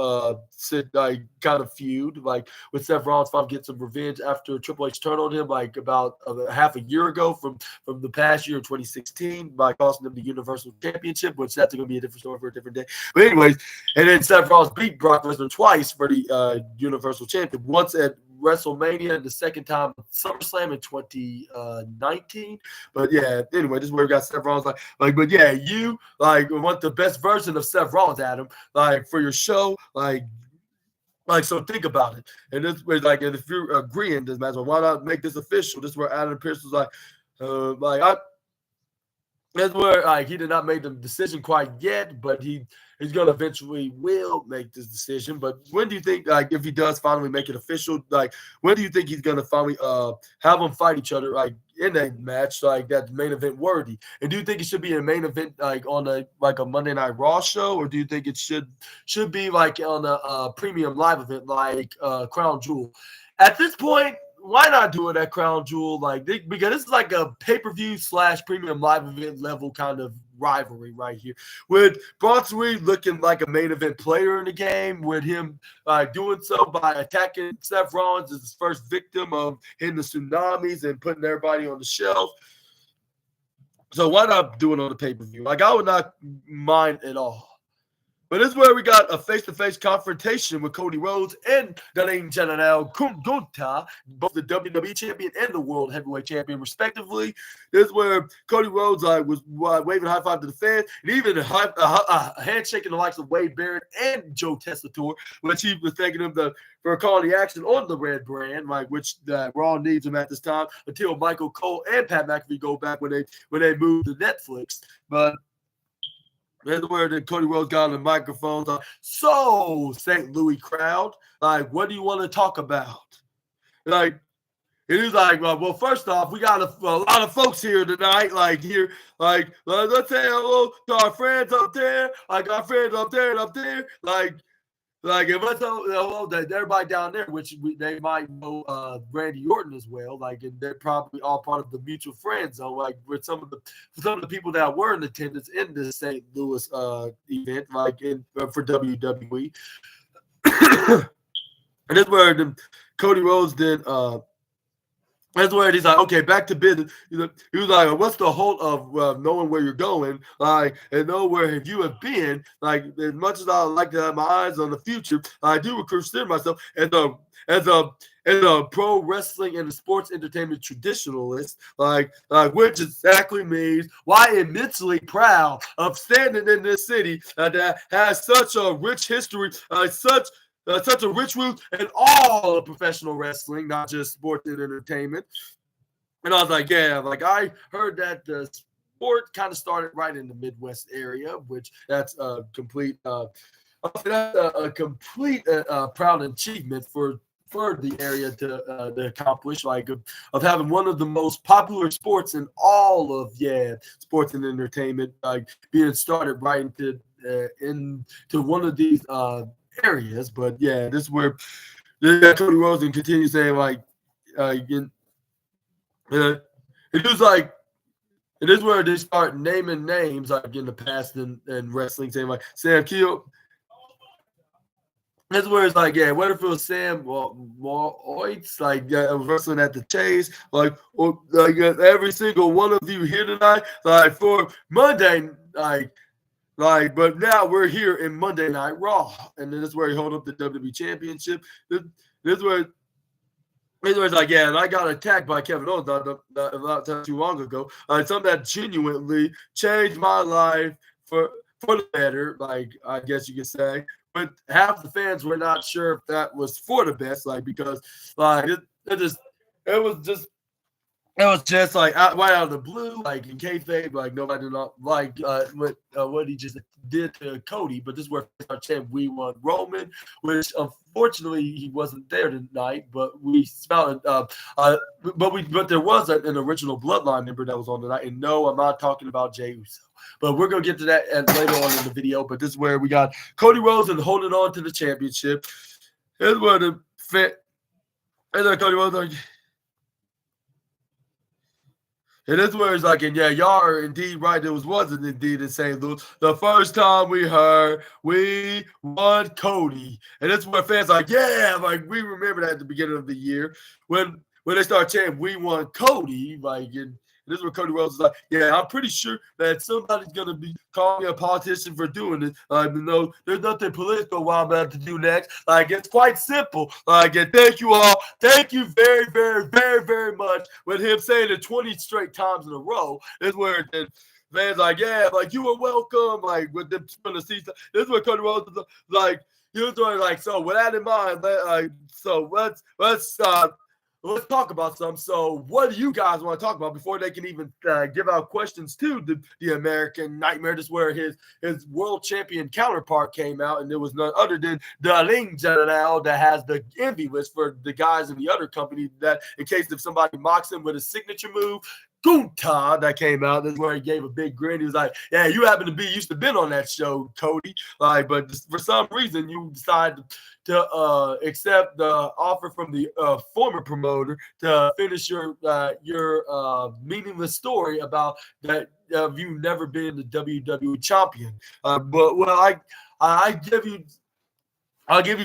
feud, like with Seth Rollins trying to get some revenge after Triple H turned on him like about half a year ago from the past year of 2016 by costing him the Universal Championship, which that's going to be a different story for a different day. But anyways, and then Seth Rollins beat Brock Lesnar twice for the Universal Championship, once at WrestleMania and the second time at SummerSlam in 2019. But yeah, anyway, this is where we got Seth Rollins. But yeah, you want the best version of Seth Rollins, Adam, for your show, so think about it. And this way, and if you're agreeing this match, why not make this official? This is where Adam Pierce was that's where he did not make the decision quite yet, but he's gonna eventually will make this decision. But when do you think, if he does finally make it official, when do you think he's gonna finally have them fight each other in a match that's main event worthy? And do you think it should be a main event on a Monday Night Raw show, or do you think it should be on a premium live event like Crown Jewel? At this point, why not do it at Crown Jewel? Because this is like a pay-per-view / premium live event level kind of rivalry right here. With Bronson Reed looking like a main event player in the game, with him doing so by attacking Seth Rollins as his first victim of hitting the tsunamis and putting everybody on the shelf. So why not do it on the pay-per-view? I would not mind at all. But this is where we got a face-to-face confrontation with Cody Rhodes and the Ring General Kungunta, both the WWE champion and the World Heavyweight champion, respectively. This is where Cody Rhodes was waving a high five to the fans, and even a handshake in the likes of Wade Barrett and Joe Tessitore, which he was thanking him for calling the action on the Red Brand, which Raw needs him at this time until Michael Cole and Pat McAfee go back when they move to Netflix. But that's where Cody Rhodes got on the microphone. So, St. Louis crowd, what do you want to talk about? It is well, first off, we got a lot of folks here tonight. Let's say hello to our friends up there, our friends up there and up there. If I tell hello to everybody down there, which they might know Randy Orton as well, and they're probably all part of the mutual friend zone, with some of the people that were in attendance in the St. Louis event, for WWE. And that's where Cody Rhodes did. That's where he's okay, back to business. He was like, what's the whole of knowing where you're going, and know where you have been? As much as I like to have my eyes on the future, I do consider myself as a pro wrestling and a sports entertainment traditionalist, which exactly means why I'm immensely proud of standing in this city that has such a rich history, such a rich root in all of professional wrestling, not just sports and entertainment. And I was like, yeah, I heard that the sport kind of started right in the Midwest area, which that's a complete proud achievement for the area to accomplish, of having one of the most popular sports in all of sports and entertainment, being started right into one of these areas. But yeah, this is where Cody Rhodes and continue saying it was And this is where they start naming names like in the past and wrestling, saying like Sam Keel. That's where it's like, yeah, what if it was Sam Oites, like wrestling at the Chase, like, or, like every single one of you here tonight, like for Monday, but now we're here in Monday Night Raw, and then this is where he hold up the WWE Championship. This is where. It's like, yeah, and I got attacked by Kevin Owens not too long ago. Something that genuinely changed my life for the better, like I guess you could say. But half the fans were not sure if that was for the best, like because like it was just like right out of the blue, like in kayfabe, like nobody did not like what he just did to Cody. But this is where our champ we want Roman, which unfortunately he wasn't there tonight. But we found but there was an original Bloodline member that was on tonight. And no, I'm not talking about Jey Uso. But we're gonna get to that later on in the video. But this is where we got Cody Rhodes and holding on to the championship. This is where the and then Cody Rhodes like. And this where it's like, and yeah, y'all are indeed right. It wasn't indeed in St. Louis. The first time we heard we won Cody. And that's where fans like, yeah, like we remember that at the beginning of the year when they start chanting, we won Cody, like, and this is where Cody Rhodes is like, yeah, I'm pretty sure that somebody's going to be calling me a politician for doing this. You know, there's nothing political what I'm about to do next. Like, it's quite simple. Like, and thank you all. Thank you very, very, very, very much. With him saying it 20 straight times in a row, is where the fans like, yeah, like, you are welcome. Like, with them from the seats. This is where Cody Rhodes is like, he was like, so with that in mind, let's talk about some. So what do you guys want to talk about before they can even give out questions to the American Nightmare? This is where his world champion counterpart came out, and there was none other than the Ling General that has the envy list for the guys in the other company that in case if somebody mocks him with a signature move, Gunta that came out. This is where he gave a big grin. He was like, yeah, you happen to be used to been on that show, Cody. Like, but for some reason you decided to accept the offer from the former promoter to finish your meaningless story about that you never been the WWE champion. But well, I'll give you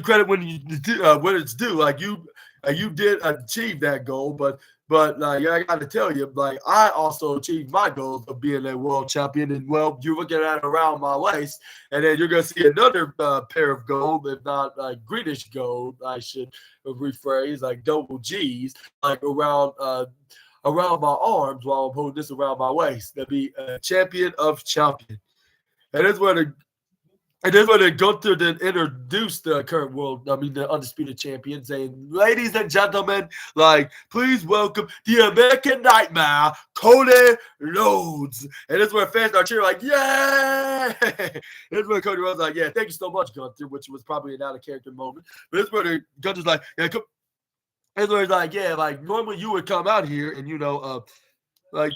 credit when it's due. Like you did achieve that goal, but like I got to tell you, like I also achieved my goal of being a world champion. And well, you're looking at it around my waist, and then you're gonna see another pair of gold, if not greenish gold, I should rephrase, like double G's, like around my arms while I'm holding this around my waist. To be a champion of champions, and that's where Gunther then introduced the the undisputed champion, saying, ladies and gentlemen, like, please welcome the American Nightmare, Cody Rhodes. And that's where fans are cheering, like, yay! That's where Cody Rhodes like, yeah, thank you so much, Gunther, which was probably an out-of-character moment. But that's where Gunther's like, yeah, come. And where it's like, yeah, like, normally you would come out here and, like,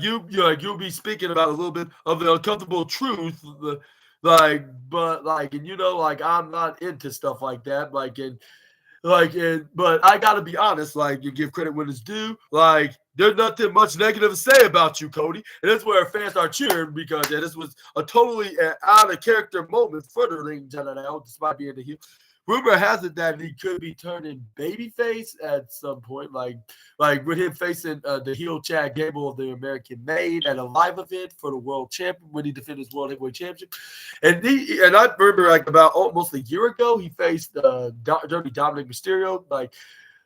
you'll be speaking about a little bit of the uncomfortable truth, but I'm not into stuff like that, but I gotta be honest, like you give credit when it's due, like there's nothing much negative to say about you, Cody, and that's where fans start cheering because this was a totally out of character moment for the Ring General, despite being the heel. Rumor has it that he could be turning babyface at some point, like with him facing the heel Chad Gable of the American Made at a live event for the world champion when he defended his world heavyweight championship. And I remember like about almost a year ago he faced Dirty Dominic Mysterio. Like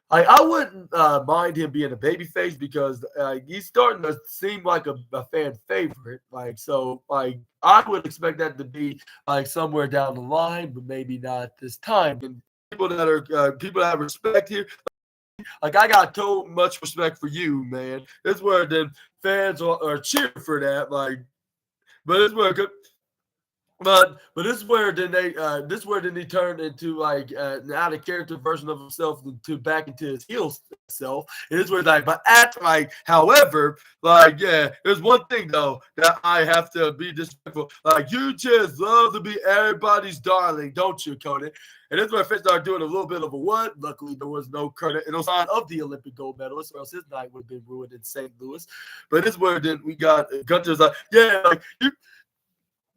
I wouldn't mind him being a babyface because he's starting to seem like a fan favorite. Like so, like I would expect that to be like somewhere down the line, but maybe not this time. And people that have respect here, like I got so much respect for you, man. This is where the fans are cheering for that. Like, but it's where But this is where then he turned into like an out of character version of himself to back into his heel self. And this where like, but at like, however, like yeah, there's one thing though that I have to be disrespectful. Like you just love to be everybody's darling, don't you, Cody? And this is where Fitz started doing a little bit of a what. Luckily, there was no credit and no sign of the Olympic gold medalist, or else his night would have been ruined in St. Louis. But this is where then we got Gunter's like, yeah, like you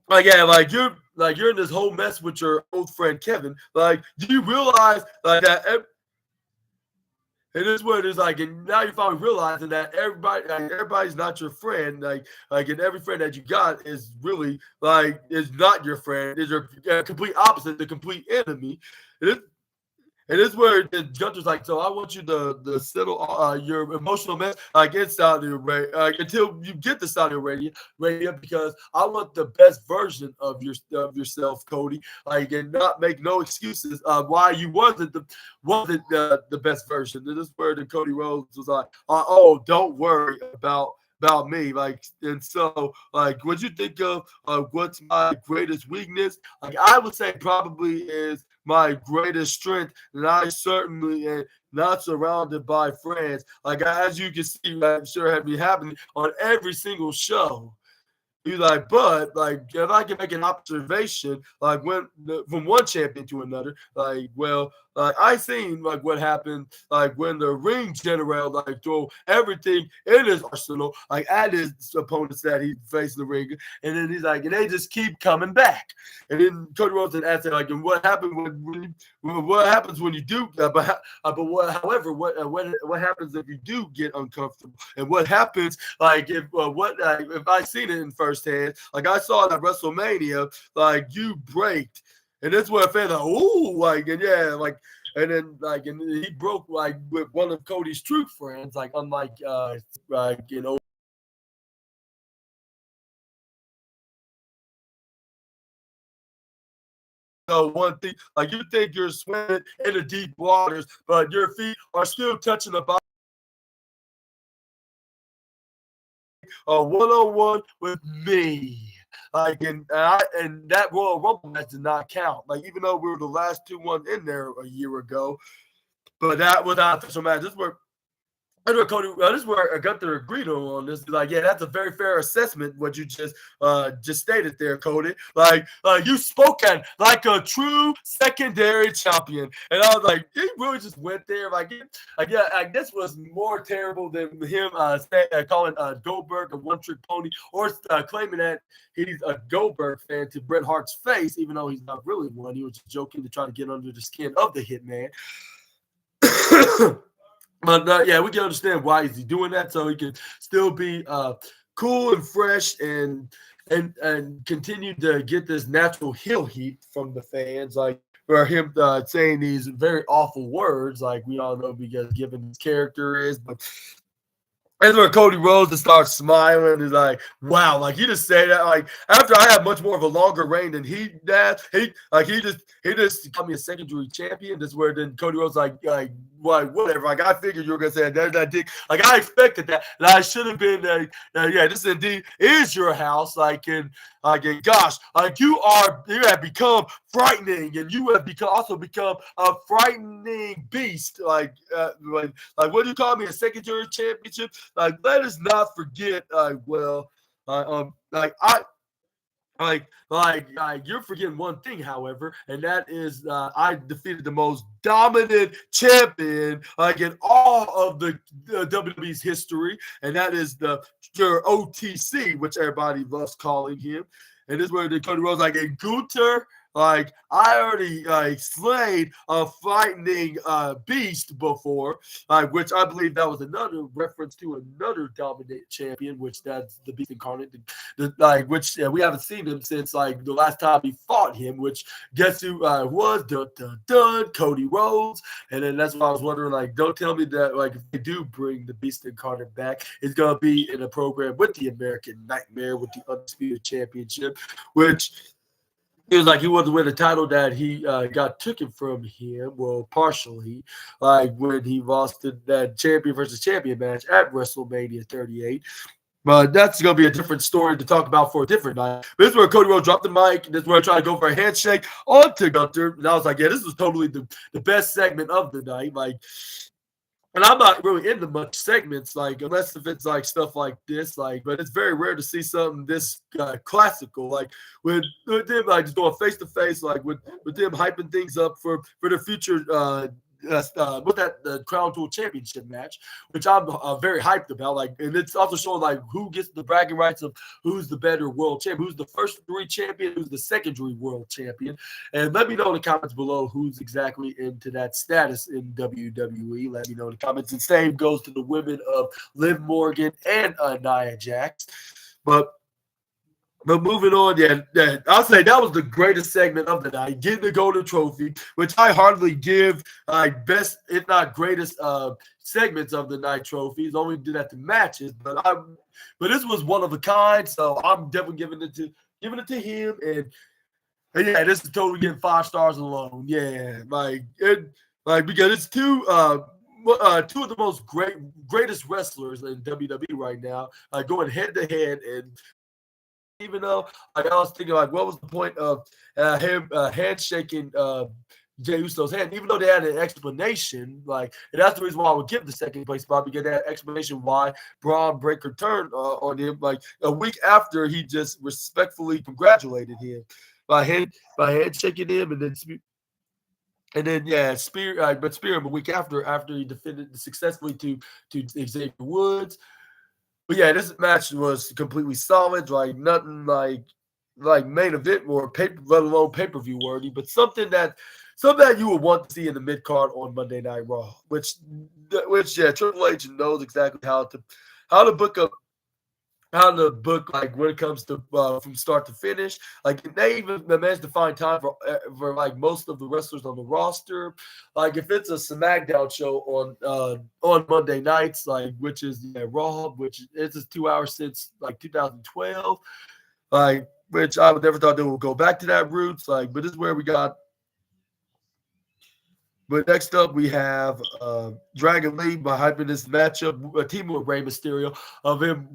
like yeah, like you're in this whole mess with your old friend Kevin. Like, do you realize like that? And this is what it is like, and now you're finally realizing that everybody's not your friend. And every friend that you got is really like is not your friend. Is your complete opposite, the complete enemy. And and this is where the Gunter's like, so I want you to settle your emotional mess like in Saudi Arabia until you get to Saudi Arabia, because I want the best version of yourself, Cody. Like, and not make no excuses why you wasn't the best version. And this is where the Cody Rhodes was like, oh, don't worry about me. Like, and so like what you think of what's my greatest weakness? Like I would say probably is my greatest strength, and I certainly am not surrounded by friends. Like as you can see, I'm sure have been happening on every single show. He's like, but like if I can make an observation, like from one champion to another, like like I seen like what happened, like when the ring general like throw everything in his arsenal, like at his opponents that he faced in the ring, and then he's like, and they just keep coming back. And then Cody Rhodes asked like, and what happened what happens when you do? What happens if you do get uncomfortable? And what happens like if I seen it in firsthand? Like I saw it at WrestleMania, like you braked, and that's what I felt like, ooh, like and yeah, like. And then, like, and he broke like with one of Cody's true friends, like unlike, one thing, like you think you're swimming in the deep waters, but your feet are still touching the bottom. One-on-one with me. Like and that Royal Rumble match did not count. Like even though we were the last 2-1 in there a year ago, but that was not official match. Cody, this is where Gunther agreed on this. Like, yeah, that's a very fair assessment. What you just stated there, Cody. Like, you spoken like a true secondary champion, and I was like, he really just went there. Yeah, like this was more terrible than him calling Goldberg a one-trick pony, or claiming that he's a Goldberg fan to Bret Hart's face, even though he's not really one. He was just joking to try to get under the skin of the Hitman. But yeah, we can understand why he's doing that, so he can still be cool and fresh and continue to get this natural heel heat from the fans. Like for him saying these very awful words, like we all know because given his character is, but. That's where Cody Rhodes to start smiling. He's like, wow, like you just say that. Like after I have much more of a longer reign than he does, he just called me a secondary champion. That's where then Cody Rhodes like whatever. Like I figured you were gonna say that dick. Like I expected that. And I should have been yeah, this indeed is your house. And gosh, like you have become frightening, and you have also become a frightening beast. Like what do you call me, a secondary championship? Like let us not forget. You're forgetting one thing, however, and that is I defeated the most dominant champion like in all of the WWE's history, and that is your OTC, which everybody loves calling him. And this is where the Cody Rhodes like, and Gunther, like I already slayed a frightening beast before, which I believe that was another reference to another dominant champion, which that's the Beast Incarnate, which we haven't seen him since like the last time he fought him. Which guess who was Cody Rhodes, and then that's why I was wondering, like, don't tell me that like if they do bring the Beast Incarnate back, it's gonna be in a program with the American Nightmare with the Undisputed Championship, which. It was like he wanted to win the title that he got taken from him, well, partially, like when he lost that champion versus champion match at WrestleMania 38. But that's going to be a different story to talk about for a different night. But this is where Cody Rhodes dropped the mic. This is where I tried to go for a handshake onto Gunther. And I was like, yeah, this was totally the best segment of the night. Like, and I'm not really into much segments, like, unless if it's like stuff like this, like, but it's very rare to see something this classical, like with them like just going face to face, like with them hyping things up for the future. With that the Crown Jewel Championship match, which I'm very hyped about. Like, and it's also showing like who gets the bragging rights of who's the better world champion, who's the first degree champion, who's the secondary world champion. And let me know in the comments below who's exactly into that status in WWE. Let me know in the comments. And same goes to the women of Liv Morgan and Nia Jax. But moving on, yeah, I'll say that was the greatest segment of the night, getting the Golden Trophy, which I hardly give best, if not greatest, segments of the night trophies. Only did that to matches, but this was one of a kind, so I'm definitely giving it to him. And yeah, this is totally getting 5 stars alone. Yeah, because it's two of the most greatest wrestlers in WWE right now, going head to head. And even though I was thinking, like, what was the point of him handshaking Jey Uso's hand? Even though they had an explanation, like, and that's the reason why I would give the second place spot, because they had an explanation why Braun Breaker turned on him, like a week after he just respectfully congratulated him by handshaking him, and then spear him a week after he defended successfully to Xavier Woods. But yeah, this match was completely solid, like nothing like main event or let alone pay-per-view worthy, but something that you would want to see in the mid card on Monday Night Raw, which yeah, Triple H knows exactly how to book like when it comes to from start to finish. Like, they even managed to find time for like most of the wrestlers on the roster. Like, if it's a SmackDown show on Monday nights, like, which is Raw, which is 2 hours since like 2012, like, which I would never thought they would go back to that roots. Like, but this is where we got. But next up, we have Dragon Lee by hyping this matchup, a team with Rey Mysterio, of him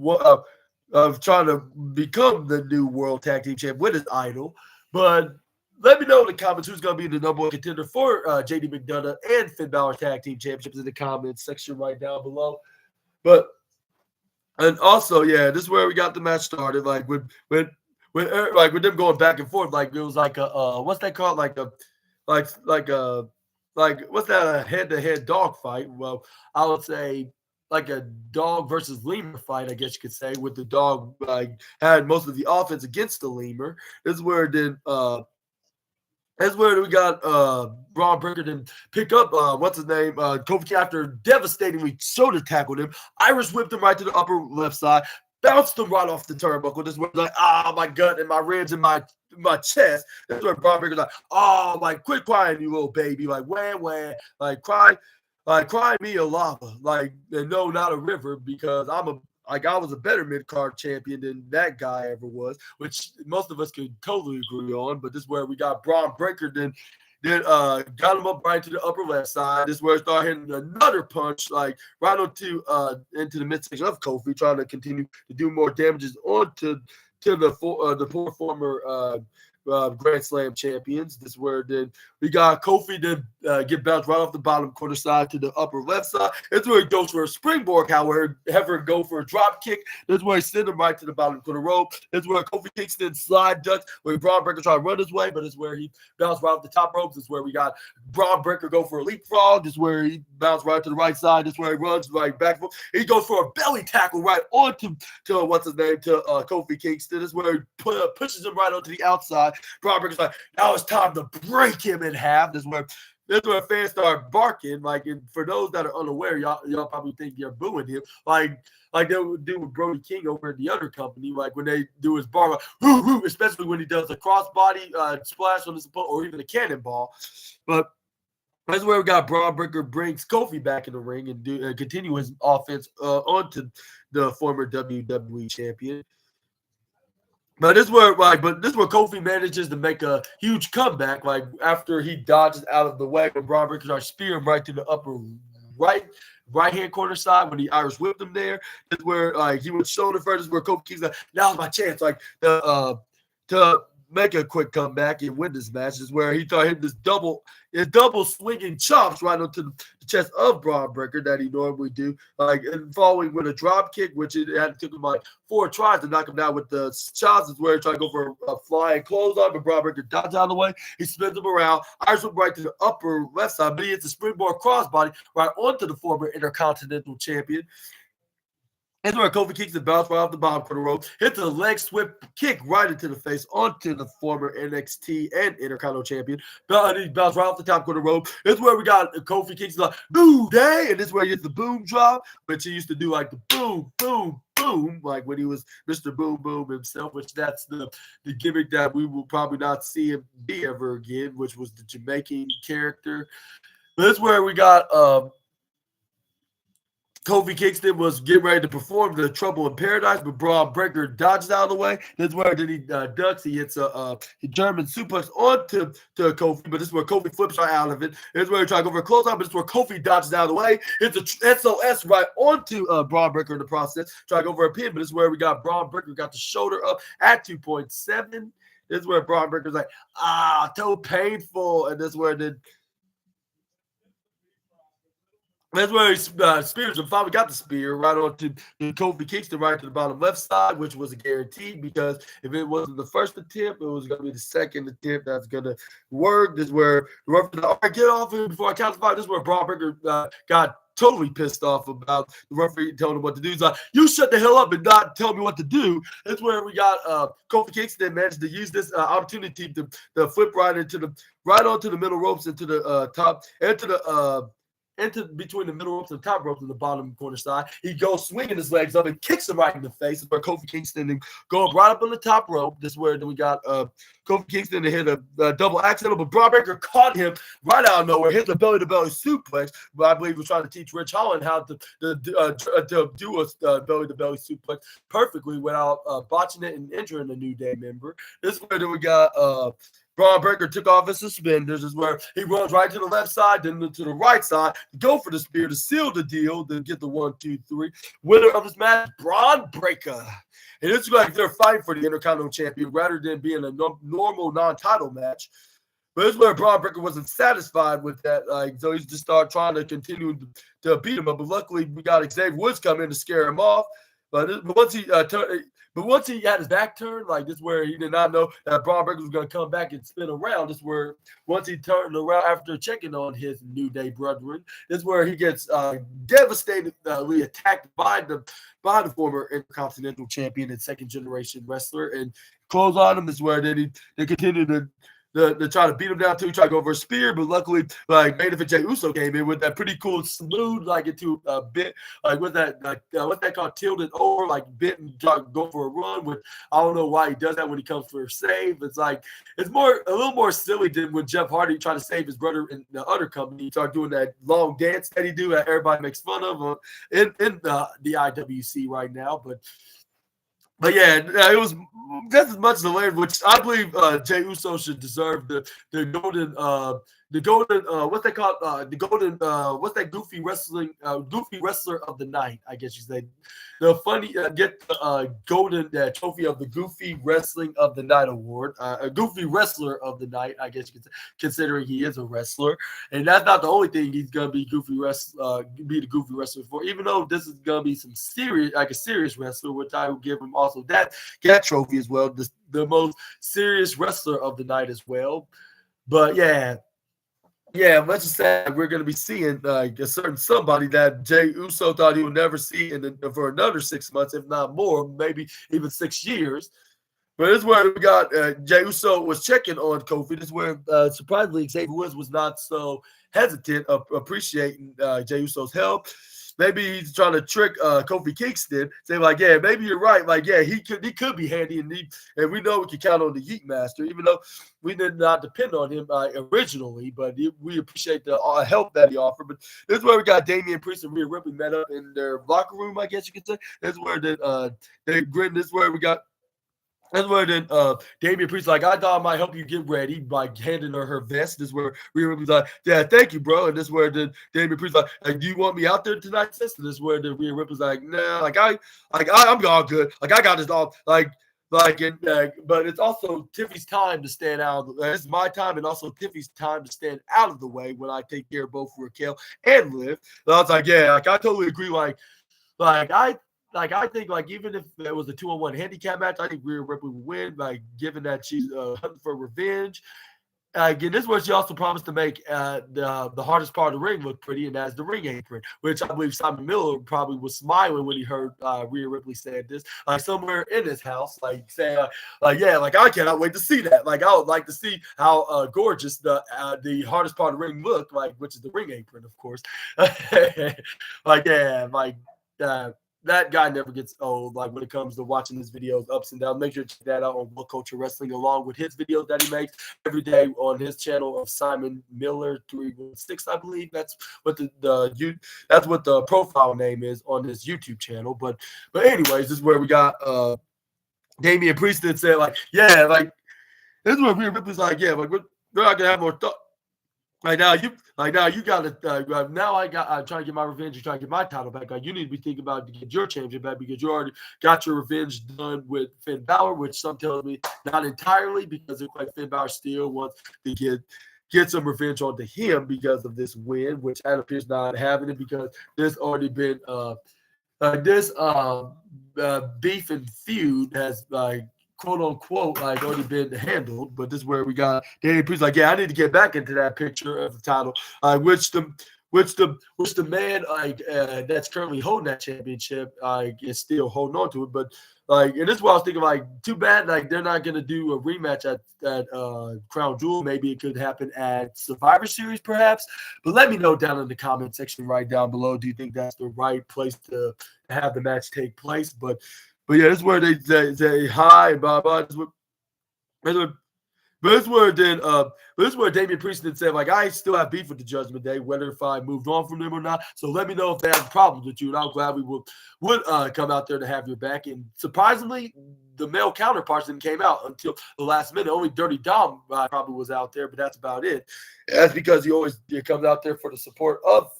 of trying to become the new World Tag Team Champ with his idol. But let me know in the comments who's going to be the number 1 contender for JD McDonough and Finn Balor Tag Team Championships in the comments section right down below. And also, yeah, this is where we got the match started. Like, with them going back and forth, like it was like a what's that called? Like what's that, a head-to-head dog fight? Well, I would say like a dog versus lemur fight, I guess you could say, with the dog had most of the offense against the lemur. This is where we got Braun Breaker then pick up what's his name, Kofi, after devastatingly shoulder tackled him. Irish whipped him right to the upper left side, bounced him right off the turnbuckle. This was like, my gut and my ribs and my chest. That's where Braun Breaker's like, like, quit crying, you little baby. Like, wah, cry me a lava. Like, and no, not a river, because I was a better mid-card champion than that guy ever was, which most of us could totally agree on. But this is where we got Braun Breaker then got him up right to the upper left side. This is where it started hitting another punch, like right into the midsection of Kofi, trying to continue to do more damages onto the poor former Grand Slam champions. This is where then we got Kofi then get bounced right off the bottom corner side to the upper left side. That's where he goes for a springboard, however, go for a drop kick. That's where he sent him right to the bottom corner rope. That's where Kofi kicks in slide ducks, where Braun Breaker tried to run his way, but it's where he bounced right off the top ropes. This is where we got Braun Breaker go for a leapfrog. This is where he bounced right to the right side. This is where he runs right back. He goes for a belly tackle right onto what's his name, to Kofi Kingston. This is where he pushes him right onto the outside. Braun Breaker's like, now it's time to break him in half. This is where fans start barking. Like, and for those that are unaware, y'all probably think you're booing him. Like they would do with Brody King over at the other company. Like, when they do his bar, especially when he does a crossbody splash on his opponent, or even a cannonball. But that's where we got Braun Breaker brings Kofi back in the ring and continue his offense onto the former WWE champion. But this is where Kofi manages to make a huge comeback. Like, after he dodges out of the way when Braun Breaker starts spearing right to the upper right right-hand corner side when the Irish whipped him there. That's where he went shoulder first. This is where Kofi Kingston, now's my chance, to make a quick comeback and win this match. This is where he thought hit this double swinging chops right onto the chest of Braun Breaker that he normally do, and following with a drop kick, which it had took him like 4 tries to knock him down with the chops. Is where he tried to go for a flying clothesline, but Braun Breaker dodges out of the way. He spins him around. Irish whip right to the upper left side, but he hits a springboard crossbody right onto the former Intercontinental Champion. That's where Kofi Kingston bounced right off the bottom corner rope, hits a leg sweep kick right into the face onto the former NXT and Intercontinental Champion. He bounced right off the top corner rope. This is where we got Kofi Kingston like, New Day, and this is where he hits the boom drop, which he used to do like the boom, boom, boom, like when he was Mr. Boom Boom himself, which that's the gimmick that we will probably not see him be ever again, which was the Jamaican character. But this is where we got Kofi Kingston was getting ready to perform the Trouble in Paradise, but Braun Breaker dodges out of the way. This is where then he ducks. He hits a German suplex onto Kofi, but this is where Kofi flips right out of it. This is where he tries to go for a clothesline, but this is where Kofi dodges out of the way. Hits a SOS right onto Braun Breaker in the process. Try to go for a pin, but this is where we got Braun Breaker got the shoulder up at 2.7. This is where Braun Breaker's like, so painful, and this is where then. That's where he spears him. Finally got the spear right onto Kofi Kingston right to the bottom left side, which was a guarantee because if it wasn't the first attempt, it was going to be the second attempt that's going to work. This is where the referee, all right, get off him before I count to 5. This is where Braun Breaker got totally pissed off about the referee telling him what to do. He's like, you shut the hell up and not tell me what to do. That's where we got Kofi Kingston managed to use this opportunity to flip right onto the middle ropes into the top, into between the middle ropes and the top ropes on the bottom corner side. He goes swinging his legs up and kicks him right in the face. This is where Kofi Kingston going right up on the top rope. This is where then we got Kofi Kingston to hit a double accidental, but Braun Breaker caught him right out of nowhere, hit the belly-to-belly suplex. But I believe he was trying to teach Rich Holland how to do a belly-to-belly suplex perfectly without botching it and injuring a New Day member. This is where then we got Braun Breaker took off his suspenders. Is where he runs right to the left side, then to the right side, go for the spear to seal the deal, then get the 1, 2, 3. Winner of this match, Braun Breaker. And it's like they're fighting for the Intercontinental Champion rather than being a normal non-title match. But this is where Braun Breaker wasn't satisfied with that. So he just started trying to continue to beat him up. But luckily, we got Xavier Woods come in to scare him off. But once he had his back turned, like this is where he did not know that Braun Breaker was going to come back and spin around. This is where once he turned around after checking on his New Day brethren, this is where he gets devastatedly attacked by the former Intercontinental Champion and second generation wrestler and close on him. This is where they continue to try to beat him down too. He tried to go for a spear, but luckily, main event Jey Uso came in with that pretty cool smooth, into a bit, with that, what's that called, tilted over, bit and go for a run. With I don't know why he does that when he comes for a save. It's a little more silly than when Jeff Hardy tried to save his brother in the other company. He started doing that long dance that he do that everybody makes fun of in the IWC right now, But yeah, it was just as much as the land, which I believe Jey Uso should deserve the golden what's that called? What's that goofy wrestler of the night? I guess you say the funny get the golden trophy of the goofy wrestling of the night award. A goofy wrestler of the night, I guess you could say, considering he is a wrestler, and that's not the only thing he's gonna be be the goofy wrestler for. Even though this is gonna be some serious, a serious wrestler, which I will give him also that trophy as well. The most serious wrestler of the night as well. But yeah, let's just say we're going to be seeing a certain somebody that Jey Uso thought he would never see for another 6 months, if not more, maybe even 6 years. But this is where we got Jey Uso was checking on Kofi. This is where, surprisingly, Xavier Woods was not so hesitant of appreciating Jey Uso's help. Maybe he's trying to trick Kofi Kingston, saying maybe you're right. He could be handy, and we know we can count on the Yeet Master, even though we did not depend on him originally. But we appreciate the help that he offered. But this is where we got Damian Priest and Rhea Ripley met up in their locker room, I guess you could say. This is where they grin. This is where we got That's where then Damian Priest like, I thought I might help you get ready by handing her vest. This is where Rhea Ripley's like, yeah, thank you, bro. And this is where then Damian Priest like, do you want me out there tonight, sis? And this is where then Rhea Ripley's like, nah, I'm all good. Like I got this all but it's also Tiffy's time to stand out. It's my time and also Tiffy's time to stand out of the way when I take care of both Raquel and Liv. So I was like, yeah, like I totally agree. Like I think even if it was a 2-on-1 handicap match, I think Rhea Ripley would win. Like given that she's hunting for revenge. Again, this is where she also promised to make the hardest part of the ring look pretty, and that's the ring apron, which I believe Simon Miller probably was smiling when he heard Rhea Ripley said this, like somewhere in his house, like saying, yeah, like I cannot wait to see that. Like I would like to see how gorgeous the hardest part of the ring looked, like which is the ring apron, of course. Like yeah, like. That guy never gets old. Like when it comes to watching his videos ups and downs, make sure to check that out on What Culture Wrestling, along with his videos that he makes every day on his channel of Simon Miller 316. I believe that's what that's what the profile name is on his YouTube channel. But anyways, this is where we got Damian Priest that said like, yeah, like this is where Rhea Ripley's like, yeah, like we're not gonna have more thought. Like now you got to now I'm trying to get my revenge. You're trying to get my title back. Like you need to be thinking about to get your championship back because you already got your revenge done with Finn Balor, which some tells me not entirely because it's like Finn Balor still wants to get some revenge onto him because of this win, which Adam Pearce not having it because there's already been this beef and feud has quote unquote already been handled, but this is where we got Damian Priest like, yeah, I need to get back into that picture of the title, which the man that's currently holding that championship is still holding on to it, but and this is what I was thinking, too bad they're not gonna do a rematch at Crown Jewel. Maybe it could happen at Survivor Series perhaps, but let me know down in the comment section right down below. Do you think that's the right place to have the match take place? But yeah, this is where they say hi and blah blah. But this is where Damian Priest said, like, I still have beef with the Judgment Day, whether if I moved on from them or not. So let me know if they have problems with you, and I'm glad we would come out there to have your back. And surprisingly, the male counterparts didn't came out until the last minute. Only Dirty Dom probably was out there, but that's about it. That's because he comes out there for the support of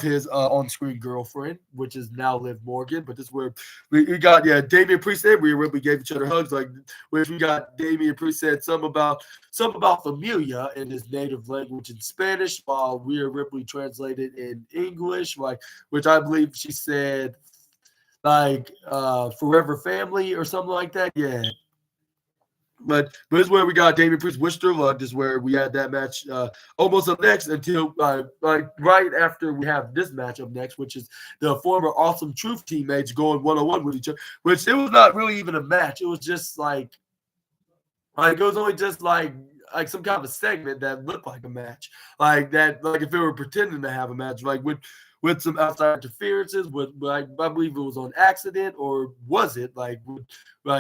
his on-screen girlfriend, which is now Liv Morgan. But this is where we got Damian Priest and Rhea Ripley gave each other hugs, which we got Damian Priest said something about familia in his native language in Spanish, while Rhea Ripley translated in English, which I believe she said forever family or something like that. Yeah. But this is where we got Damian Priest wish her luck. This is where we had that match almost up next until right after we have this match up next, which is the former Awesome Truth teammates going 1-on-1 with each other. Which it was not really even a match. It was just it was only just like some kind of a segment that looked like a match, like if they were pretending to have a match, with some outside interferences. I believe it was on accident, or was it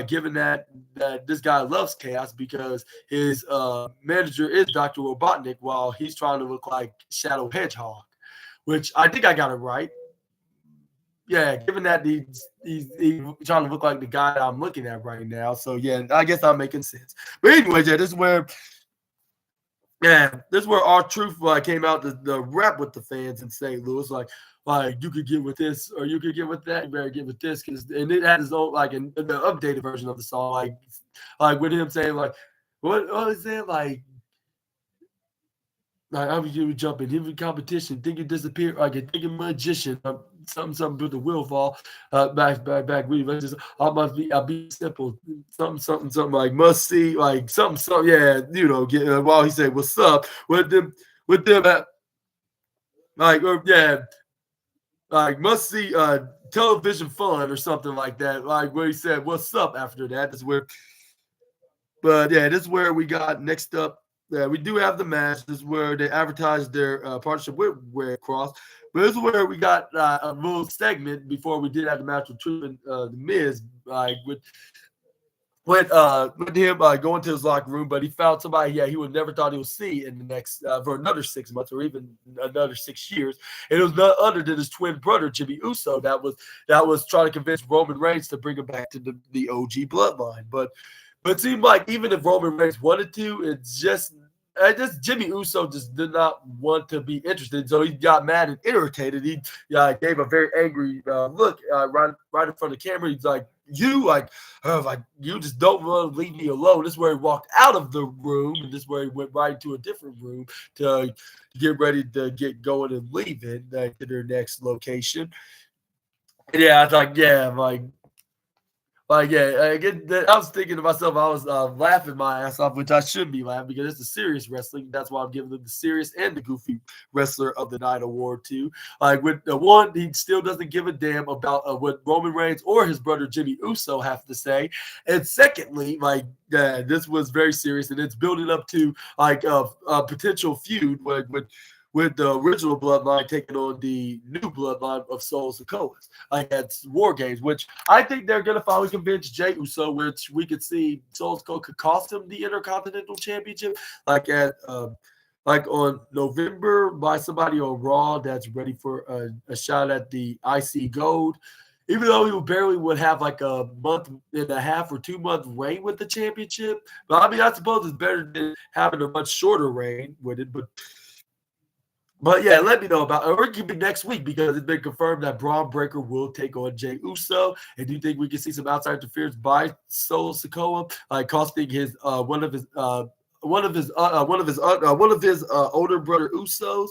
given that this guy loves chaos because his manager is Dr. Robotnik while he's trying to look like Shadow Hedgehog, which I think I got it right. Yeah, given that he's trying to look like the guy I'm looking at right now. So yeah, I guess I'm making sense. But anyways, this is where R-Truth came out to rap with the fans in St. Louis, like you could get with this or you could get with that. You better get with this, and it had his own an the updated version of the song, like with him saying what is it I was you jumping in competition, think it disappeared like a thinking magician, something with the will fall back. I'll be simple, something like must see, something, yeah, while he said what's up with them must see television fun or something like that, where he said what's up after that. That's where, but yeah, this is where we got next up. Yeah, we do have the match. This is where they advertised their partnership with Red Cross. But this is where we got a little segment before we did have the match with Truth and The Miz. with him going to his locker room, but he found somebody, he would never thought he would see in the next for another 6 months or even another 6 years. And it was none other than his twin brother Jimmy Uso that was trying to convince Roman Reigns to bring him back to the OG bloodline. But it seemed like even if Roman Reigns wanted to, it's just Jimmy Uso just did not want to be interested, so he got mad and irritated. He gave a very angry look right in front of the camera. He's like, you just don't want to leave me alone. This is where he walked out of the room, and this is where he went right into a different room to get ready to get going and leaving to their next location. And I was like, I was thinking to myself, I was laughing my ass off, which I shouldn't be laughing because it's a serious wrestling. That's why I'm giving them the serious and the goofy wrestler of the night award too. Like with the one, he still doesn't give a damn about what Roman Reigns or his brother Jimmy Uso have to say. And secondly, this was very serious, and it's building up to a potential feud with the original bloodline taking on the new bloodline of Solo Sikoas. At War Games, which I think they're going to finally convince Jey Uso, which we could see Solo Sikoa could cost him the Intercontinental Championship, on November by somebody on Raw that's ready for a shot at the IC Gold. Even though he would have like a month and a half or 2 month reign with the championship. But I mean, I suppose it's better than having a much shorter reign with it. But let me know about it. Or it could be next week because it's been confirmed that Braun Breaker will take on Jey Uso. And do you think we can see some outside interference by Solo Sikoa, costing his one of his older brother Usos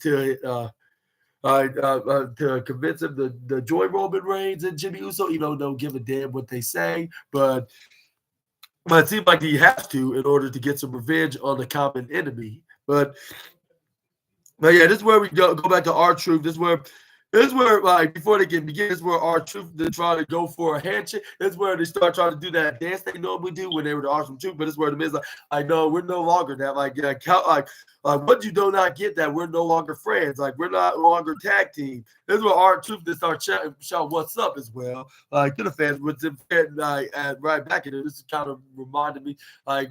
to convince him to join Roman Reigns and Jimmy Uso, even though don't give a damn what they say, but it seems like he has to in order to get some revenge on the common enemy. But this is where we go back to R-Truth. This is where before they can begin, this is where R-Truth they try to go for a handshake. This is where they start trying to do that dance they normally do when they were the Awesome Truth. But this is where the Miz I know we're no longer that. What you do not get that we're no longer friends. We're not longer tag team. This is where R-Truth they start shouting what's up as well. To the fans with them right back at it. This kind of reminded me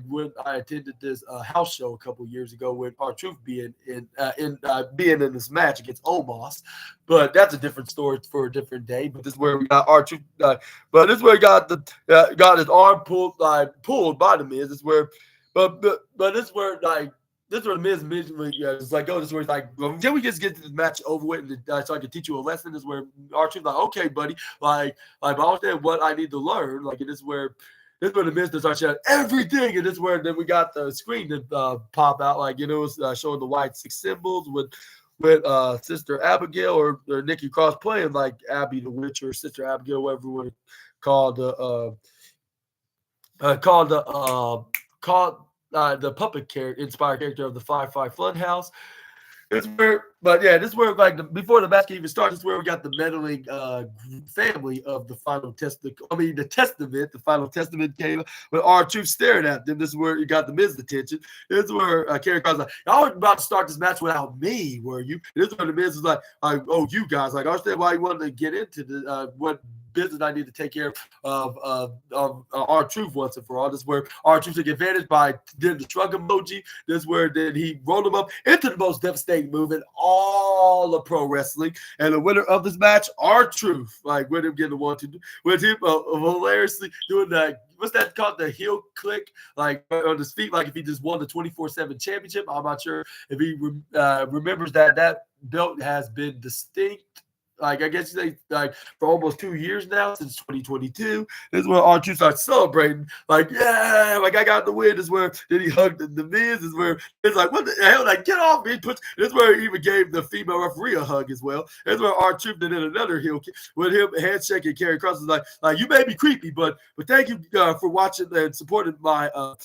when I attended this house show a couple years ago with R-Truth being in this match against Omos. But that's a different story for a different day. But this is where we got R-Truth. But this is where he got his arm pulled by the Miz. This is where, but this is where this is where the Miz immediately it's this is where he's like, well, can we just get this match over with and so I can teach you a lesson? This is where R-Truth's like, okay, buddy, I understand what I need to learn. And this is where the Miz starts shouting everything, and this is where then we got the screen that pop out, it was showing the white 6 symbols with Sister Abigail or Nikki Cross playing Abby the Witch or Sister Abigail, whatever you want to call the puppet inspired character of the Firefly Funhouse. This is where before the match can even start, this is where we got the meddling family of the Final Testament. The Final Testament came with R-Truth staring at them. This is where you got the Miz's attention. This is where Karrion Kross like, y'all were about to start this match without me, were you? And this is where the Miz is like, oh, you guys, I understand why you wanted to get into the what business I need to take care of R-Truth once and for all. This is where R-Truth took advantage by doing the shrug emoji. This is where then he rolled him up into the most devastating move in all of pro wrestling. And the winner of this match, R-Truth, with him getting the 1-2, with him hilariously doing that. What's that called? The heel click, on his feet, if he just won the 24/7 championship. I'm not sure if he remembers that belt has been distinct. I guess you say for almost 2 years now, since 2022. This is where R-Truth starts celebrating. I got the win. This is where then he hugged the Miz. This is where it's what the hell? Get off me. This is where he even gave the female referee a hug as well. This is where R-Truth did another heel kick with him handshaking. Karrion Kross is like, you may be creepy, but thank you for watching and supporting my match.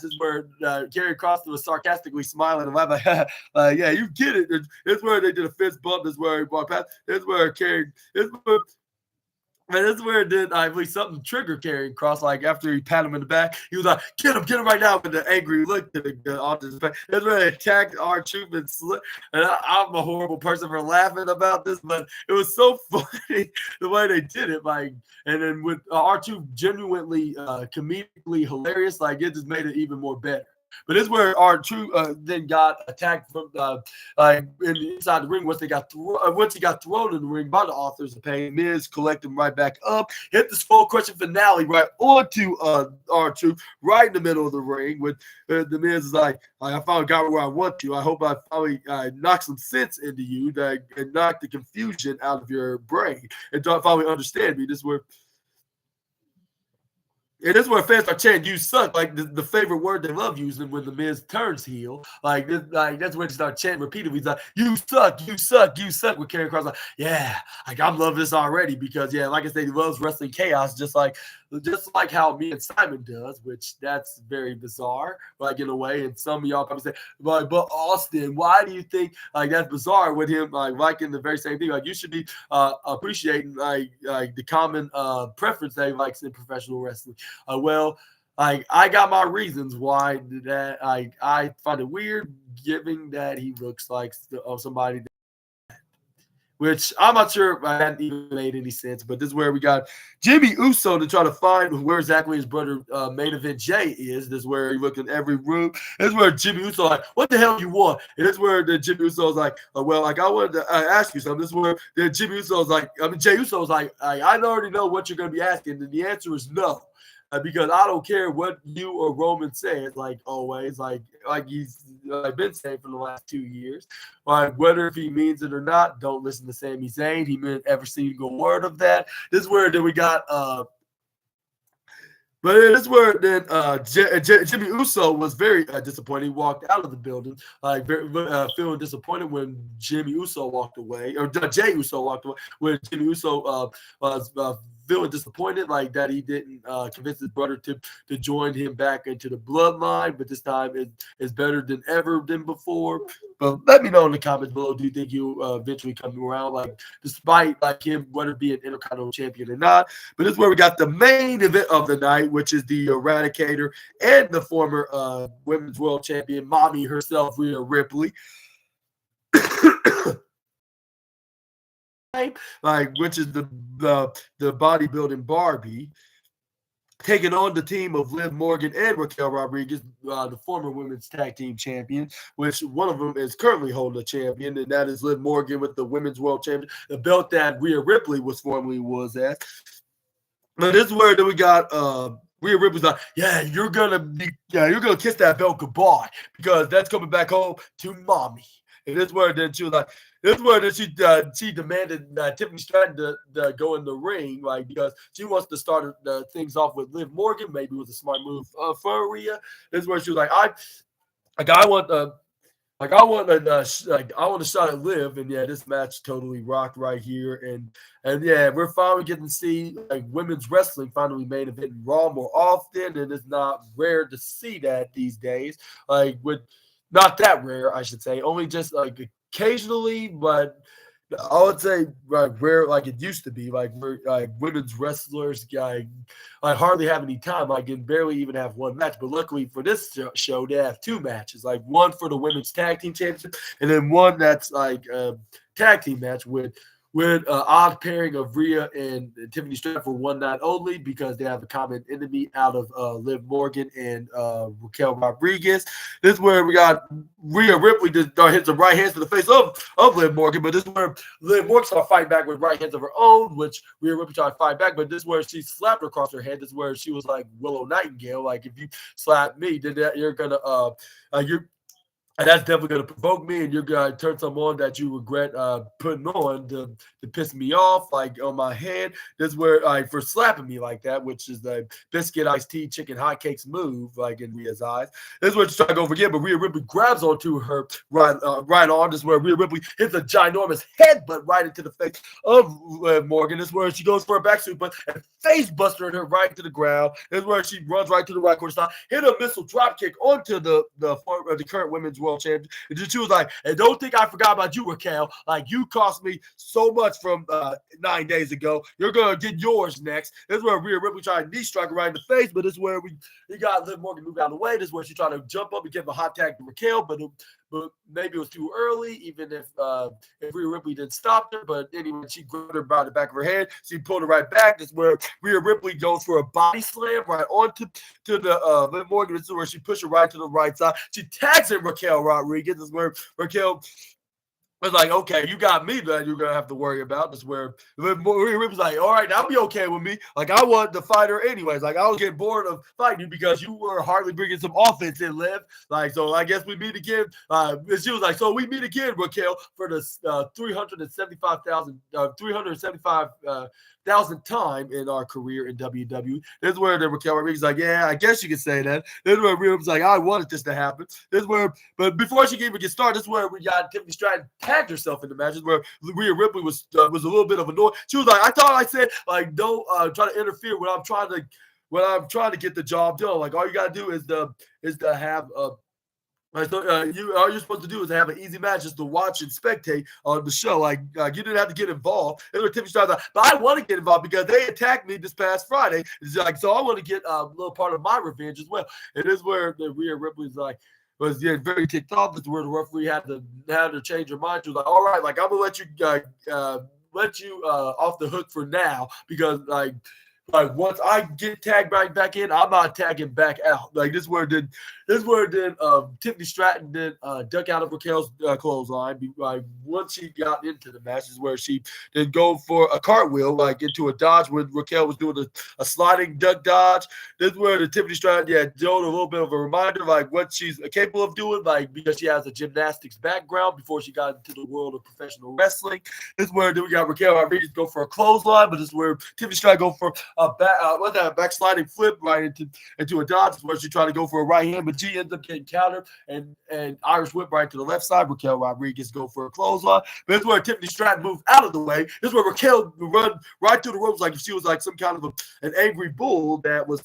This is where Karrion Kross was sarcastically smiling and laughing. Yeah, you get it. This is where they did a fist bump. This is where he walked past. This is where Man, that's where it did. I believe something trigger carrying cross. Like after he pat him in the back, he was like, get him right now," with the angry look to the off his face. That's where they attacked R-Truth and slip. And I'm a horrible person for laughing about this, but it was so funny the way they did it. Like, and then with R-Truth genuinely comedically hilarious, like it just made it even more better. But this is where R-Truth then got attacked from inside the ring. Once he got thrown in the ring by the Authors of Pain, Miz collected him right back up, hit the skull crushing finale right onto R-Truth, right in the middle of the ring. With the Miz is like, I finally got where I want to. I hope I finally knock some sense into you and knock the confusion out of your brain and finally understand me. This is where. And this is where fans are chanting, "You suck!" Like the favorite word they love using when the Miz turns heel. Like that's when they start chanting repeatedly. He's like, "You suck! You suck! You suck!" With Karrion Kross, like, yeah, like I'm loving this already because like I said, he loves wrestling chaos, just like how me and Simon does, which that's very bizarre, like in a way. And some of y'all probably say, but Austin, why do you think like that's bizarre with him liking the very same thing? Like you should be appreciating like the common preference that he likes in professional wrestling. I got my reasons why that I find it weird, given that he looks like somebody. Which I'm not sure if I hadn't even made any sense, but this is where we got Jimmy Uso to try to find where exactly his brother Main Event Jay is. This is where he looked in every room. This is where Jimmy Uso like, "What the hell you want?" And this is where the Jimmy Uso is like, I wanted to ask you something. This is where the Jimmy Uso is like, Jay Uso is like, I already know what you're going to be asking, and the answer is no. Because I don't care what you or Roman says, like always, like he's been saying for the last 2 years. Whether if he means it or not, don't listen to Sami Zayn. He meant every single word of that. This is where then we got but this is where then Jimmy Uso was very disappointed. He walked out of the building, feeling disappointed when Jimmy Uso walked away, or Jay Uso walked away, when Jimmy Uso was feeling disappointed, like that he didn't convince his brother to join him back into the bloodline. But this time it's better than ever than before. But let me know in the comments below, do you think he'll eventually come around, like despite like him whether be an Intercontinental champion or not? But this is where we got the main event of the night, which is the Eradicator and the former Women's World Champion, mommy herself, Rhea Ripley. Which is the bodybuilding Barbie, taking on the team of Liv Morgan and Raquel Rodriguez, the former women's tag team champions, which one of them is currently holding a champion, and that is Liv Morgan with the women's world champion, the belt that Rhea Ripley formerly was at. But this is where then we got Rhea Ripley's like, you're gonna kiss that belt goodbye because that's coming back home to mommy. And this is where then she was like, she demanded Tiffany Stratton to go in the ring, like because she wants to start things off with Liv Morgan. Maybe it was a smart move for Rhea. This is where she was like, I want to shot at Liv, and this match totally rocked right here, and we're finally getting to see like women's wrestling finally main event in Raw more often, and it's not rare to see that these days. Like not that rare, I should say, only just like occasionally, but I would say rare like it used to be. Like women's wrestlers, I hardly have any time. I can barely even have one match. But luckily for this show, they have 2 matches. Like one for the women's tag team championship, and then one that's like a tag team match with odd pairing of Rhea and Tiffany Stratton for one night only, because they have a common enemy out of Liv Morgan and Raquel Rodriguez. This is where we got Rhea Ripley just hits some right hands to the face of Liv Morgan, but this is where Liv Morgan started fighting back with right hands of her own, which Rhea Ripley tried to fight back, but this is where she slapped her across her head. This is where she was like Willow Nightingale, like if you slap me, then you're gonna and that's definitely going to provoke me, and you're going to turn something on that you regret putting on to piss me off, like on my head. This is where, for slapping me like that, which is the biscuit, iced tea, chicken, hotcakes move, like in Rhea's eyes. This is where she's trying to go over again, but Rhea Ripley grabs onto her right arm. This is where Rhea Ripley hits a ginormous headbutt right into the face of Morgan. This is where she goes for a back suplex and face buster her right to the ground. This is where she runs right to the right corner side, hit a missile drop kick onto the current women's World Champion. And then she was like, and don't think I forgot about you, Raquel. Like, you cost me so much from 9 days ago. You're going to get yours next. This is where Rhea Ripley tried to knee strike her right in the face, but this is where he got Liv Morgan moved out of the way. This is where she tried to jump up and give a hot tag to Raquel, but maybe it was too early, even if Rhea Ripley didn't stop her. But anyway, she grabbed her by the back of her head. She pulled her right back. This is where Rhea Ripley goes for a body slam right onto the Liv Morgan. This is where she pushed her right to the right side. She tags in Raquel Rodriguez. This is where Raquel was like, okay, you got me that you're going to have to worry about. This is where Rhea Ripley's like, all right, that'll be okay with me. Like, I wanted to fight her anyways. Like, I was getting bored of fighting you because you were hardly bringing some offense in, Liv. Like, so I guess we meet again. She was like, so we meet again, Raquel, for the 375,000th time in our career in WWE. This is where the Raquel Rodriguez is like, yeah, I guess you could say that. This is where Rhea was like, I wanted this to happen. This is where, but before she can even get started, this is where we got Tiffany Stratton tagged herself in the match. This is where Rhea Ripley was a little bit of a noise. She was like, I thought I said, like, don't try to interfere when I'm trying to get the job done. Like, all you gotta do is to have all you're supposed to do is have an easy match just to watch and spectate on the show. Like, you didn't have to get involved. And Tiffany Stratton's like, but I want to get involved because they attacked me this past Friday. It's like, so I want to get a little part of my revenge as well. And this is where the Rhea Ripley's like, was very ticked off. This is where the referee had to change her mind. She was like, all right, like, I'm gonna let you off the hook for now because like once I get tagged right back in, I'm not tagging back out. Like, this is where Tiffany Stratton did duck out of Raquel's clothesline. Like, once she got into the match, is where she did go for a cartwheel, like into a dodge when Raquel was doing a sliding duck dodge. This is where the Tiffany Stratton showed a little bit of a reminder, like what she's capable of doing, like because she has a gymnastics background before she got into the world of professional wrestling. This is where we got Raquel Rodriguez go for a clothesline, but this is where Tiffany Stratton go for a backsliding flip right into a dodge, where she tried to go for a right hand, but she ends up getting countered and Irish whip right to the left side. Raquel Rodriguez go for a clothesline. But this is where Tiffany Stratton moved out of the way. This is where Raquel run right through the ropes like if she was like some kind of an angry bull that was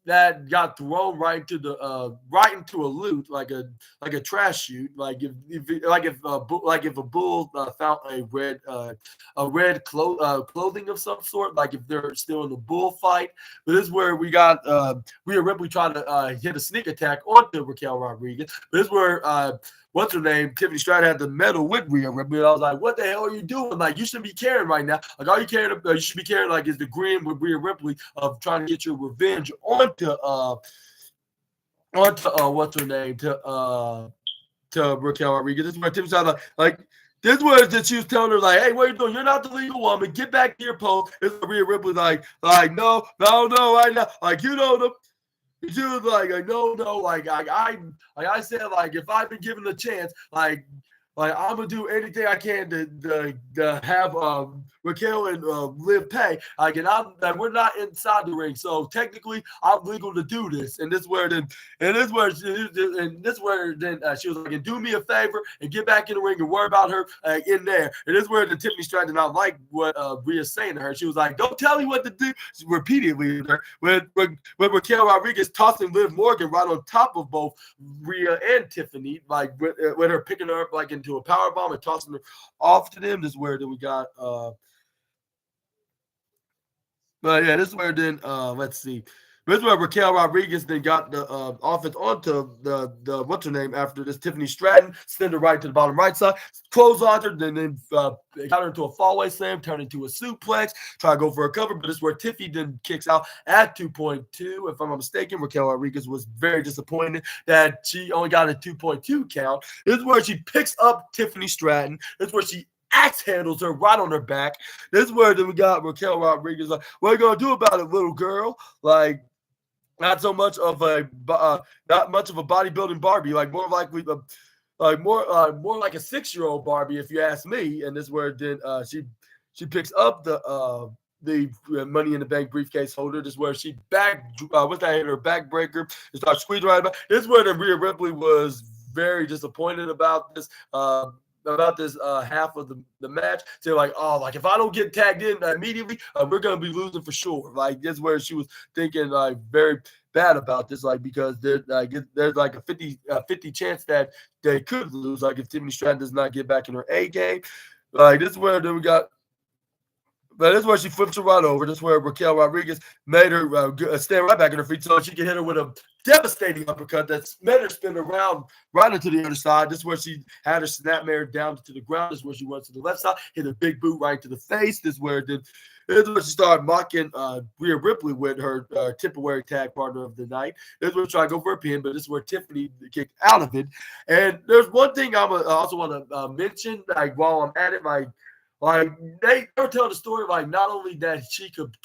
that got thrown right into a loot, like a trash chute, like if a bull found a red clothing of some sort, like if they're still in the bullfight. But this is where we got Rhea Ripley trying to hit a sneak attack onto Raquel Rodriguez. But this is where what's her name? Tiffany Stratton had the medal with Rhea Ripley. And I was like, what the hell are you doing? Like, you shouldn't be caring right now. Like, all you caring, you should be caring, like, is the agreeing with Rhea Ripley of trying to get your revenge onto what's her name? To Raquel Rodriguez. This is where Tiffany Stratton, like this was that she was telling her, like, hey, what are you doing? You're not the legal woman. Get back to your post. This is Rhea Ripley, like, no, right now. Like, you know them. She was like, no, like I said, like, if I've been given a chance, like I'm gonna do anything I can to have Raquel and Liv pay. Like, and we're not inside the ring, so technically I'm legal to do this. And this is where she was like, and do me a favor and get back in the ring and worry about her in there. And this is where the Tiffany Stratton did not like what Rhea's saying to her. She was like, don't tell me what to do. She repeatedly when Raquel Rodriguez tossing Liv Morgan right on top of both Rhea and Tiffany, like with her picking her up like into a power bomb and tossing her off to them. This is where we got but yeah, this is where then let's see. This is where Raquel Rodriguez then got the offense onto the what's her name after this. Tiffany Stratton send her right to the bottom right side, close on her, then got her into a fallaway slam, turned into a suplex, try to go for a cover, but this is where Tiffy then kicks out at 2.2. If I'm not mistaken, Raquel Rodriguez was very disappointed that she only got a 2.2 count. This is where she picks up Tiffany Stratton. This is where she axe handles her right on her back. This is where then we got Raquel Rodriguez like, what are you gonna do about it, little girl? Like, not much of a bodybuilding Barbie, like more likely more like a 6-year-old Barbie, if you ask me. And this is where then she picks up the Money in the Bank briefcase holder. This is where she her backbreaker and starts squeezing right about. This is where the Rhea Ripley was very disappointed about this half of the match. So like, oh, like if I don't get tagged in immediately, we're gonna be losing for sure. Like, this is where she was thinking like very bad about this, like because there's like a 50 chance that they could lose, like if Tiffany Stratton does not get back in her A game. Like this is where then we got. But this is where she flips her right over. This is where Raquel Rodriguez made her stand right back in her feet so she can hit her with a devastating uppercut that made her spin around right into the other side. This is where she had her snapmare down to the ground. This is where she went to the left side, hit a big boot right to the face. This is where she started mocking Rhea Ripley with her temporary tag partner of the night. This is where she tried to go for a pin, but this is where Tiffany kicked out of it. And there's one thing I also want to mention, like while I'm at it, like they were telling the story, like not only that she could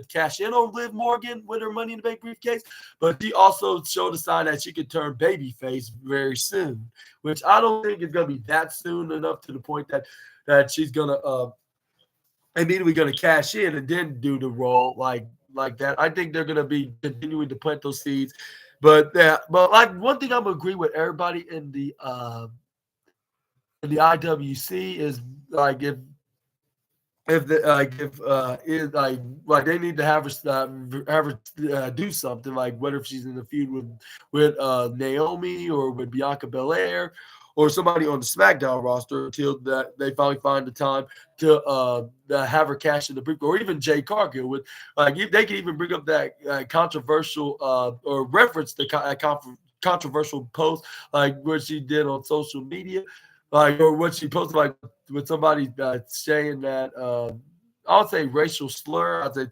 cash in on Liv Morgan with her Money in the Bank briefcase, but she also showed a sign that she could turn babyface very soon, which I don't think is going to be that soon enough to the point that she's going to immediately going to cash in and then do the role like that. I think they're going to be continuing to plant those seeds, but like one thing I'm going to agree with everybody in the IWC is like if they need to have her do something, like whether if she's in the feud with Naomi or with Bianca Belair or somebody on the SmackDown roster until that they finally find the time to have her cash in the brief, or even Jay Cargill with like they can even bring up that controversial or reference the controversial post like what she did on social media. Like, or what she posted, like with somebody saying that I would say racial slur. I'd say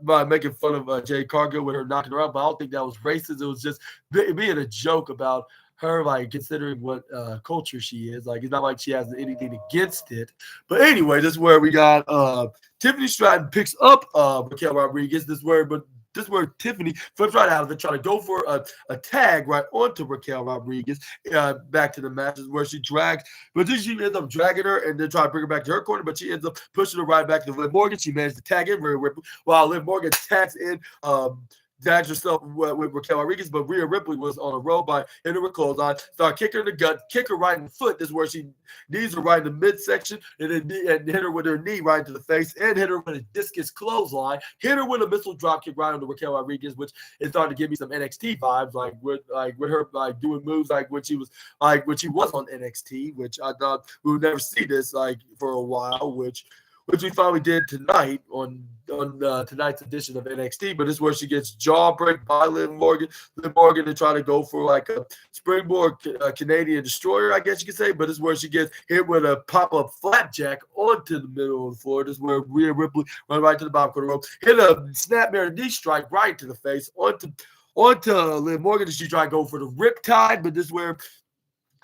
by making fun of Jay Cargill with her knocking her out, but I don't think that was racist. It was just being a joke about her, like considering what culture she is. Like, it's not like she has anything against it. But anyway, this is where we got Tiffany Stratton picks up Raquel Rodriguez. This is where Tiffany flips right out of it, trying to go for a tag right onto Raquel Rodriguez back to the match. This is where she drags, but then she ends up dragging her and then trying to bring her back to her corner, but she ends up pushing her right back to Liv Morgan. She managed to tag in Rhea Ripley while Liv Morgan tags in tags herself with Raquel Rodriguez, but Rhea Ripley was on a roll by hitting her with clothesline, start kicking her in the gut, kick her right in the foot. This is where she knees her right in the midsection, and then hit her with her knee right into the face, and hit her with a discus clothesline, hit her with a missile drop kick right onto Raquel Rodriguez, which is starting to give me some NXT vibes, like with her like doing moves like when she was on NXT, which I thought we would never see this like for a while, which we finally did tonight on tonight's edition of NXT. But this is where she gets jawbreak by Liv Morgan. Liv Morgan to try to go for like a springboard Canadian destroyer, I guess you could say. But this is where she gets hit with a pop-up flapjack onto the middle of the floor. This is where Rhea Ripley run right to the bottom corner rope, hit a snapmare knee strike right to the face onto Liv Morgan. She tried to go for the riptide, but this is where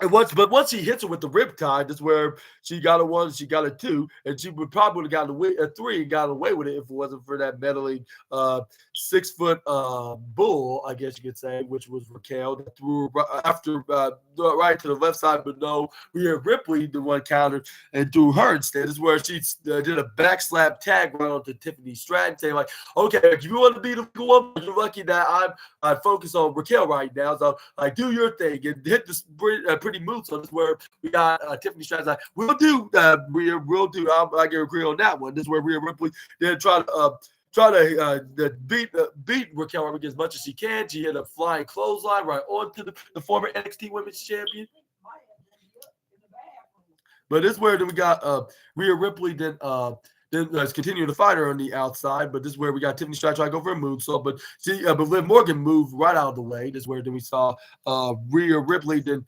once she hits her with the riptide, that's where she got a 1, she got a 2, and she would probably have gotten a 3 and got away with it if it wasn't for that meddling 6-foot bull, I guess you could say, which was Raquel that threw her after right to the left side, but no, Rhea Ripley the one countered and threw her instead. This is where she did a backslap tag right onto Tiffany Stratton, saying like, okay, if you want to be the one, you're lucky that I focus on Raquel right now, so like do your thing and hit this pretty move. So this is where we got Tiffany Stratton like, we'll do Rhea, we'll do. I can agree on that one. This is where Rhea Ripley then try to beat Raquel Rodriguez as much as she can. She hit a flying clothesline right onto the former NXT Women's Champion. But this is where then we got Rhea Ripley then continuing to fight her on the outside, but this is where we got Tiffany Stratton trying to go for a moonsault, but Liv Morgan moved right out of the way. This is where then we saw Rhea Ripley then.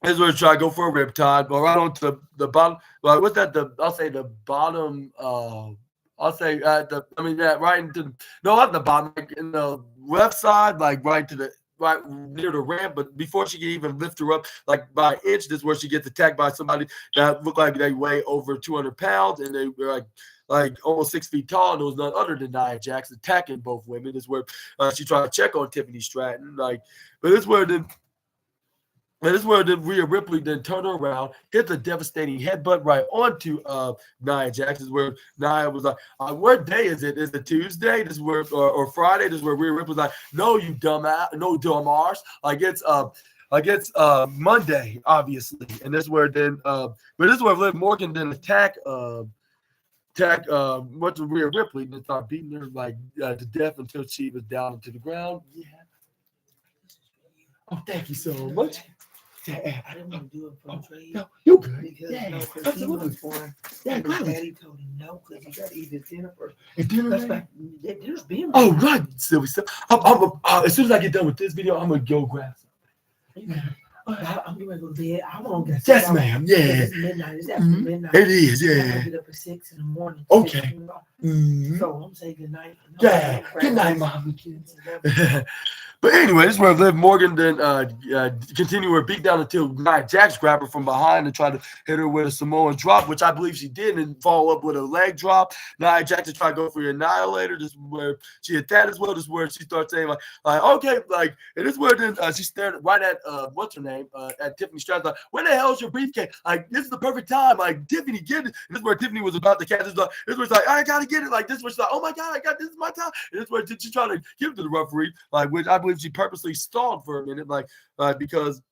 This is where try to go for a riptide, but right on to the bottom. Like what's that? I'll say the bottom. I'll say right into not the bottom, like in the left side, like right near the ramp. But before she can even lift her up, like by an inch, this is where she gets attacked by somebody that looked like they weigh over 200 pounds, and they were like almost 6 feet tall, and it was none other than Nia Jax attacking both women. This is where she tried to check on Tiffany Stratton, but this is where Rhea Ripley then turned her around, hit the devastating headbutt right onto Nia Jax. This is where Nia was like, what day is it? Is it Tuesday? This is where or Friday? This is where Rhea Ripley was like, no, you dumb arse. It's Monday, obviously. And this is where then but this is where Liv Morgan then attacked attack went to Rhea Ripley and started beating her like to death until she was down into the ground. Yeah. Oh, thank you so much. Yeah. I didn't want to do it for trade. No, you good. Because Yeah, no, because he absolutely. was born. Yeah, And his gladly. daddy told him no, because you got to eat his dinner first. And dinner, That's man? back. There's been. Oh, right, silly stuff. As soon as I get done with this video, I'm gonna go grab some. I'm getting ready to go to bed. I want to get. Yes, ma'am. Yeah. It's midnight. It's after midnight. It is. I Yeah. gotta get up at 6 in the morning. Okay. Mm-hmm. So I'm saying good night. Yeah. Good night, mommy kids. But anyway, this is where Liv Morgan then continued her beatdown until Nia Jax grabbed her from behind and tried to hit her with a Samoan drop, which I believe she did, and follow up with a leg drop. Nia Jax tried to go for your Annihilator. This is where she hit that as well. This is where she started saying like okay, like, and this is where then she stared right at what's her name at Tiffany Stratton, like, where the hell is your briefcase? Like, this is the perfect time. Like, Tiffany, get it. And this is where Tiffany was about to catch it. This is where it's like, I gotta get it. Like, this was like, oh my god, I got this is my time. And this is where she tried to give it to the referee, like, which I believe she purposely stalled for a minute, like because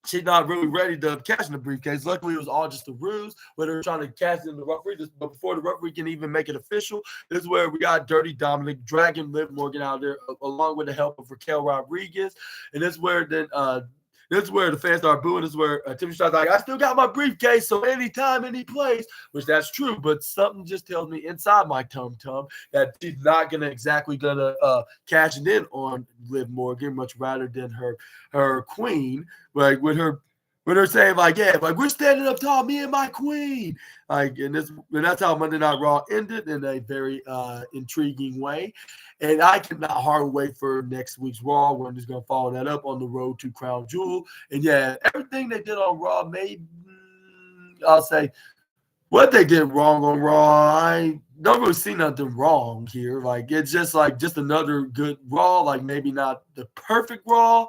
she's not really ready to cash in the briefcase. Luckily, it was all just a ruse where they were trying to cash in the referee. But before the referee can even make it official, this is where we got Dirty Dominic dragging Liv Morgan out there along with the help of Raquel Rodriguez. And this is where then this is where the fans start booing. This is where Tiffany Stratton's like, I still got my briefcase, so anytime, any place, which that's true, but something just tells me inside my tum-tum that she's not exactly gonna cash it in on Liv Morgan, much rather than her queen, like with her saying like, yeah, like, we're standing up tall, me and my queen. Like, and that's how Monday Night Raw ended in a very intriguing way. And I cannot hardly wait for next week's Raw. We're just going to follow that up on the road to Crown Jewel. And yeah, everything they did on Raw, I'll say what they did wrong on Raw, I don't really see nothing wrong here. Like, it's just another good Raw, like maybe not the perfect Raw,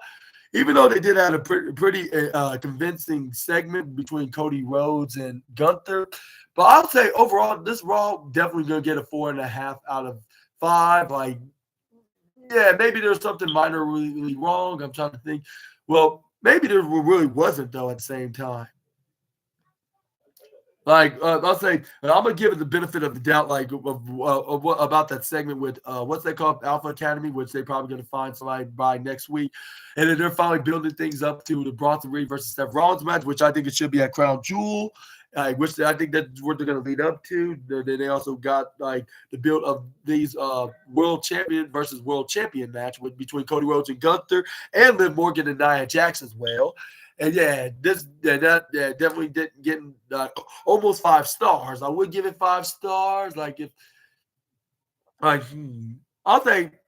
even though they did have a pretty convincing segment between Cody Rhodes and Gunther. But I'll say overall, this Raw definitely going to get a 4.5 out of 5. Like, yeah, maybe there's something minorly wrong. I'm trying to think. Well, maybe there really wasn't, though, at the same time. Like, I'll say, I'm going to give it the benefit of the doubt, like, about that segment with, what's they called, Alpha Academy, which they're probably going to find somebody by next week. And then they're finally building things up to the Bronson Reed versus Seth Rollins match, which I think it should be at Crown Jewel, which I think that's what they're going to lead up to. Then they also got, like, the build of these world champion versus world champion match between Cody Rhodes and Gunther, and Liv Morgan and Nia Jax as well. And yeah, that definitely didn't get almost 5 stars. I would give it 5 stars. Like, if, like, I'll think,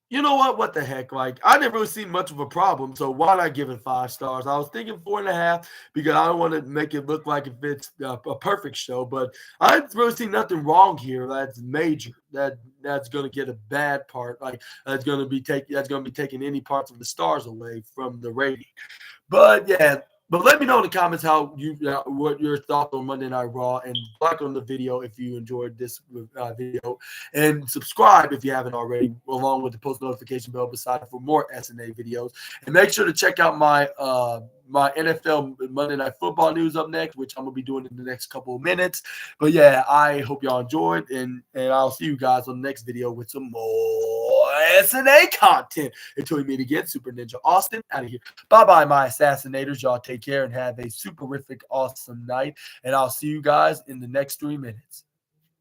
you know what the heck? Like, I didn't really see much of a problem, so why not give it 5 stars? I was thinking 4.5 because I don't want to make it look like if it's a perfect show, but I didn't really see nothing wrong here. That's major. That's going to get a bad part. Like, that's going to be taking any parts of the stars away from the rating. But yeah, but let me know in the comments what your thoughts on Monday Night Raw, and like on the video if you enjoyed this video, and subscribe if you haven't already, along with the post notification bell beside it for more SNA videos. And make sure to check out my my NFL Monday Night Football news up next, which I'm gonna be doing in the next couple of minutes. But yeah, I hope y'all enjoyed, and I'll see you guys on the next video with some more SNA content. Until we meet again, Super Ninja Austin out of here. Bye-bye, my assassinators. Y'all take care and have a superific, awesome night. And I'll see you guys in the next 3 minutes.